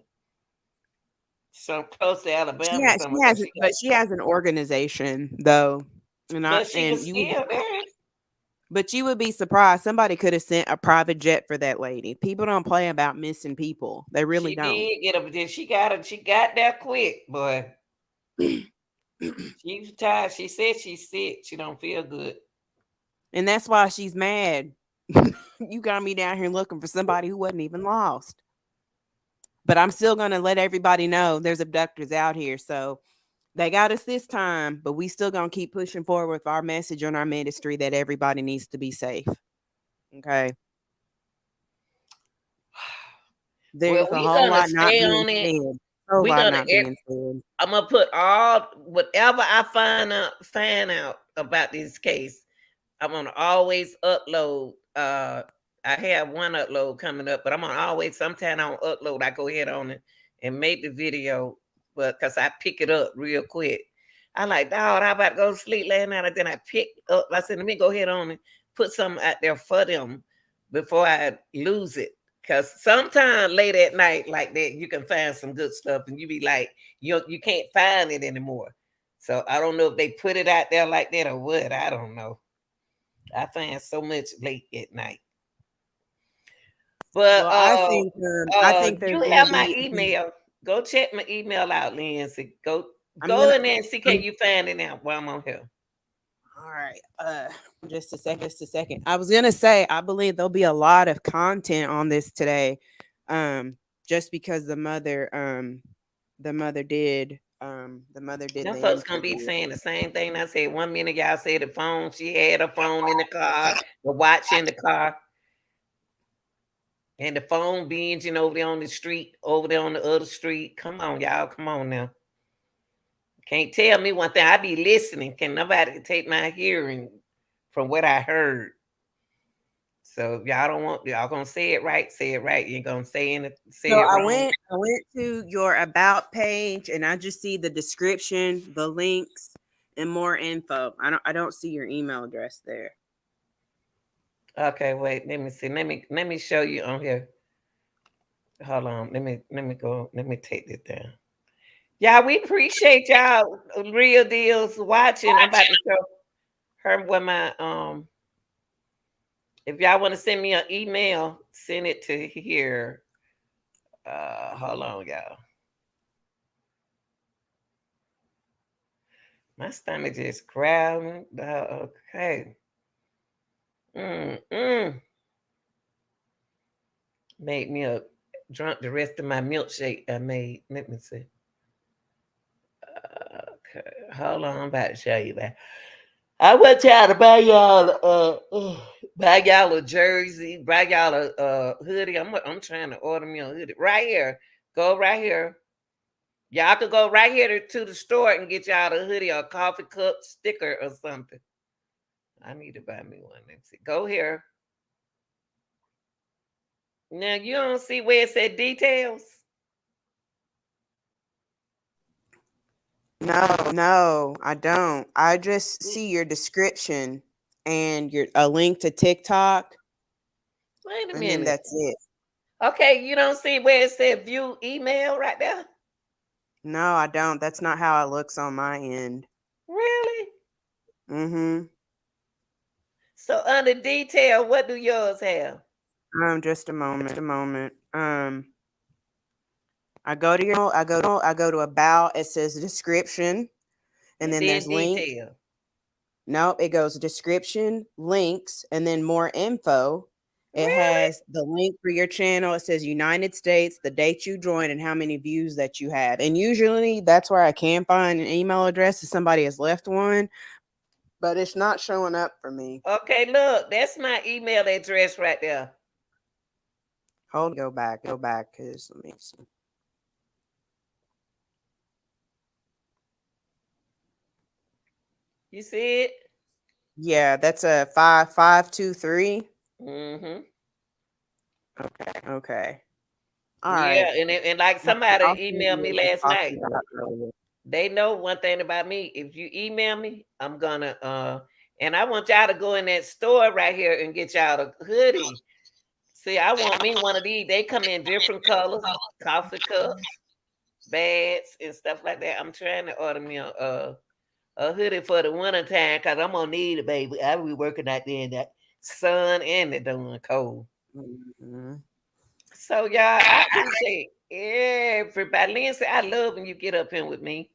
So close to Alabama. She has an organization though. But you would be surprised. Somebody could have sent a private jet for that lady. People don't play about missing people. They really don't. She got there quick, boy. She's tired. She said she's sick. She don't feel good. And that's why she's mad. You got me down here looking for somebody who wasn't even lost. But I'm still going to let everybody know there's abductors out here. So they got us this time, but we still going to keep pushing forward with our message on our ministry that everybody needs to be safe. Okay. There's Well, a we're whole gonna lot not stay being on it. said. A whole We're lot gonna. not being said. I'm gonna put all whatever I find out about this case. I'm gonna always upload. I have one upload coming up, but I'm gonna always sometime on upload. I go ahead on it and make the video, but because I pick it up real quick. I like, dog, I about to go to sleep last night, and then I pick up. I said, let me go ahead on and put something out there for them before I lose it. Cause sometime late at night like that, you can find some good stuff, and you be like, you can't find it anymore. So I don't know if they put it out there like that or what. I don't know. I find so much late at night. But Well, I think there's you going to have my be. email. Go check my email out, Lindsay. Go I'm go gonna. in there and see can you find it out while I'm on here. All right. Just a second. Just a second. I was gonna say I believe there'll be a lot of content on this today, just because the mother did Them the folks gonna be interview. saying the same thing I said. One minute y'all said the phone, she had her phone in the car, the watch in the car, and the phone binging over there on the street, over there on the other street. Come on, y'all. Come on now. Can't tell me one thing. I be listening. Can nobody take my hearing from what I heard? So if y'all don't want y'all gonna say it right, say it right. You ain't gonna say So it wrong. I went to your about page and I just see the description, the links, and more info. I don't see your email address there. Okay, wait, let me see. Let me show you on here. Hold on. Let me go. Let me take this down. Yeah, we appreciate y'all real deals watching. I'm about to show her where my if y'all want to send me an email, send it to here. Hold on, y'all. My stomach just growling. Okay. Mm. Made me a drunk the rest of my milkshake I made. Let me see. Okay. Hold on, I'm about to show you that. I want y'all to buy y'all a jersey, buy y'all a hoodie. I'm trying to order me a hoodie right here. Go right here. Y'all could go right here to the store and get y'all a hoodie or a coffee cup sticker or something. I need to buy me one. Let's see. Go here. Now you don't see where it said details. No, I don't. I just see your description and a link to TikTok, Wait a and then minute. that's it. Okay, you don't see where it said view email right there? No, I don't. That's not how it looks on my end. Really? Mm-hmm. So under detail, what do yours have? Just a moment. I go to about. It says description, and And then then there's links. detail. Nope, it goes description, links, and then more info. It Really? has the link for your channel. It says United States, the date you joined, and how many views that you had. And usually that's where I can find an email address if somebody has left one, but it's not showing up for me. Okay, look, that's my email address right there. Hold, go back, because let me see. You see it? Yeah, that's a 5523. Mm-hmm. Okay. All right. Yeah, and like somebody I'll send emailed you me what we last talked night. about earlier. They know one thing about me. If you email me, I'm gonna and I want y'all to go in that store right here and get y'all a hoodie. See, I want me one of these. They come in different colors, coffee cups, bags, and stuff like that. I'm trying to order me a hoodie for the winter time because I'm gonna need it, baby. I be working out there in that sun and the darn cold. Mm-hmm. So y'all, I appreciate everybody. Lindsay, I love when you get up here with me.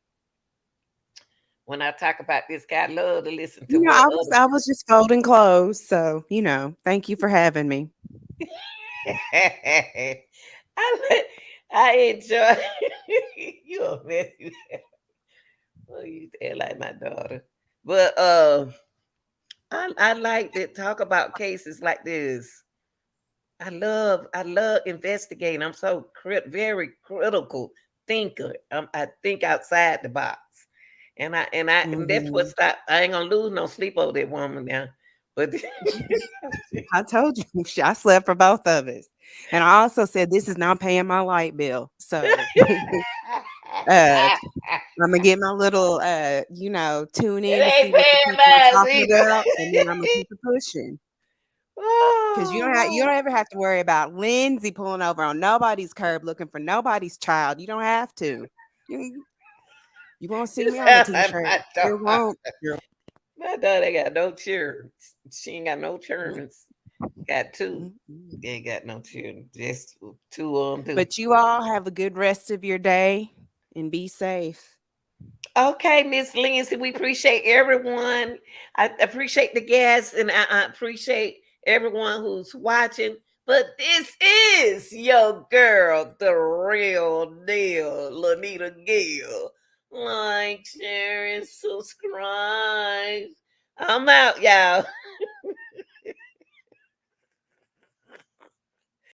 When I talk about this guy, I love to listen to what other I was just folding clothes, so thank you for having me. I I enjoy you a mess. Oh, you tell like my daughter. But I like to talk about cases like this. I love investigating. I'm so very critical thinker. I think outside the box, and that's what Mhm. stop. I ain't gonna lose no sleep over that woman now. But I told you, I slept for both of us. And I also said, this is not paying my light bill. So uh, I'm gonna get my little tune in to it see ain't what the paying people are mine talking about, and then I'm gonna keep it pushing. Because you either. don't ever have to worry about Lindsay pulling over on nobody's curb looking for nobody's child. You don't have to. You you won't see You me on the sound like t-shirt. my You daughter. won't. My daughter got no children. She ain't got no children. Got two. Mm-mm. Ain't got no children. Just two of them. But you all have a good rest of your day and be safe. Okay, Miss Lindsay, we appreciate everyone. I appreciate the guests, and I appreciate everyone who's watching. But this is your girl, the real deal, Lanita Gill. Like, share, and subscribe. I'm out, y'all.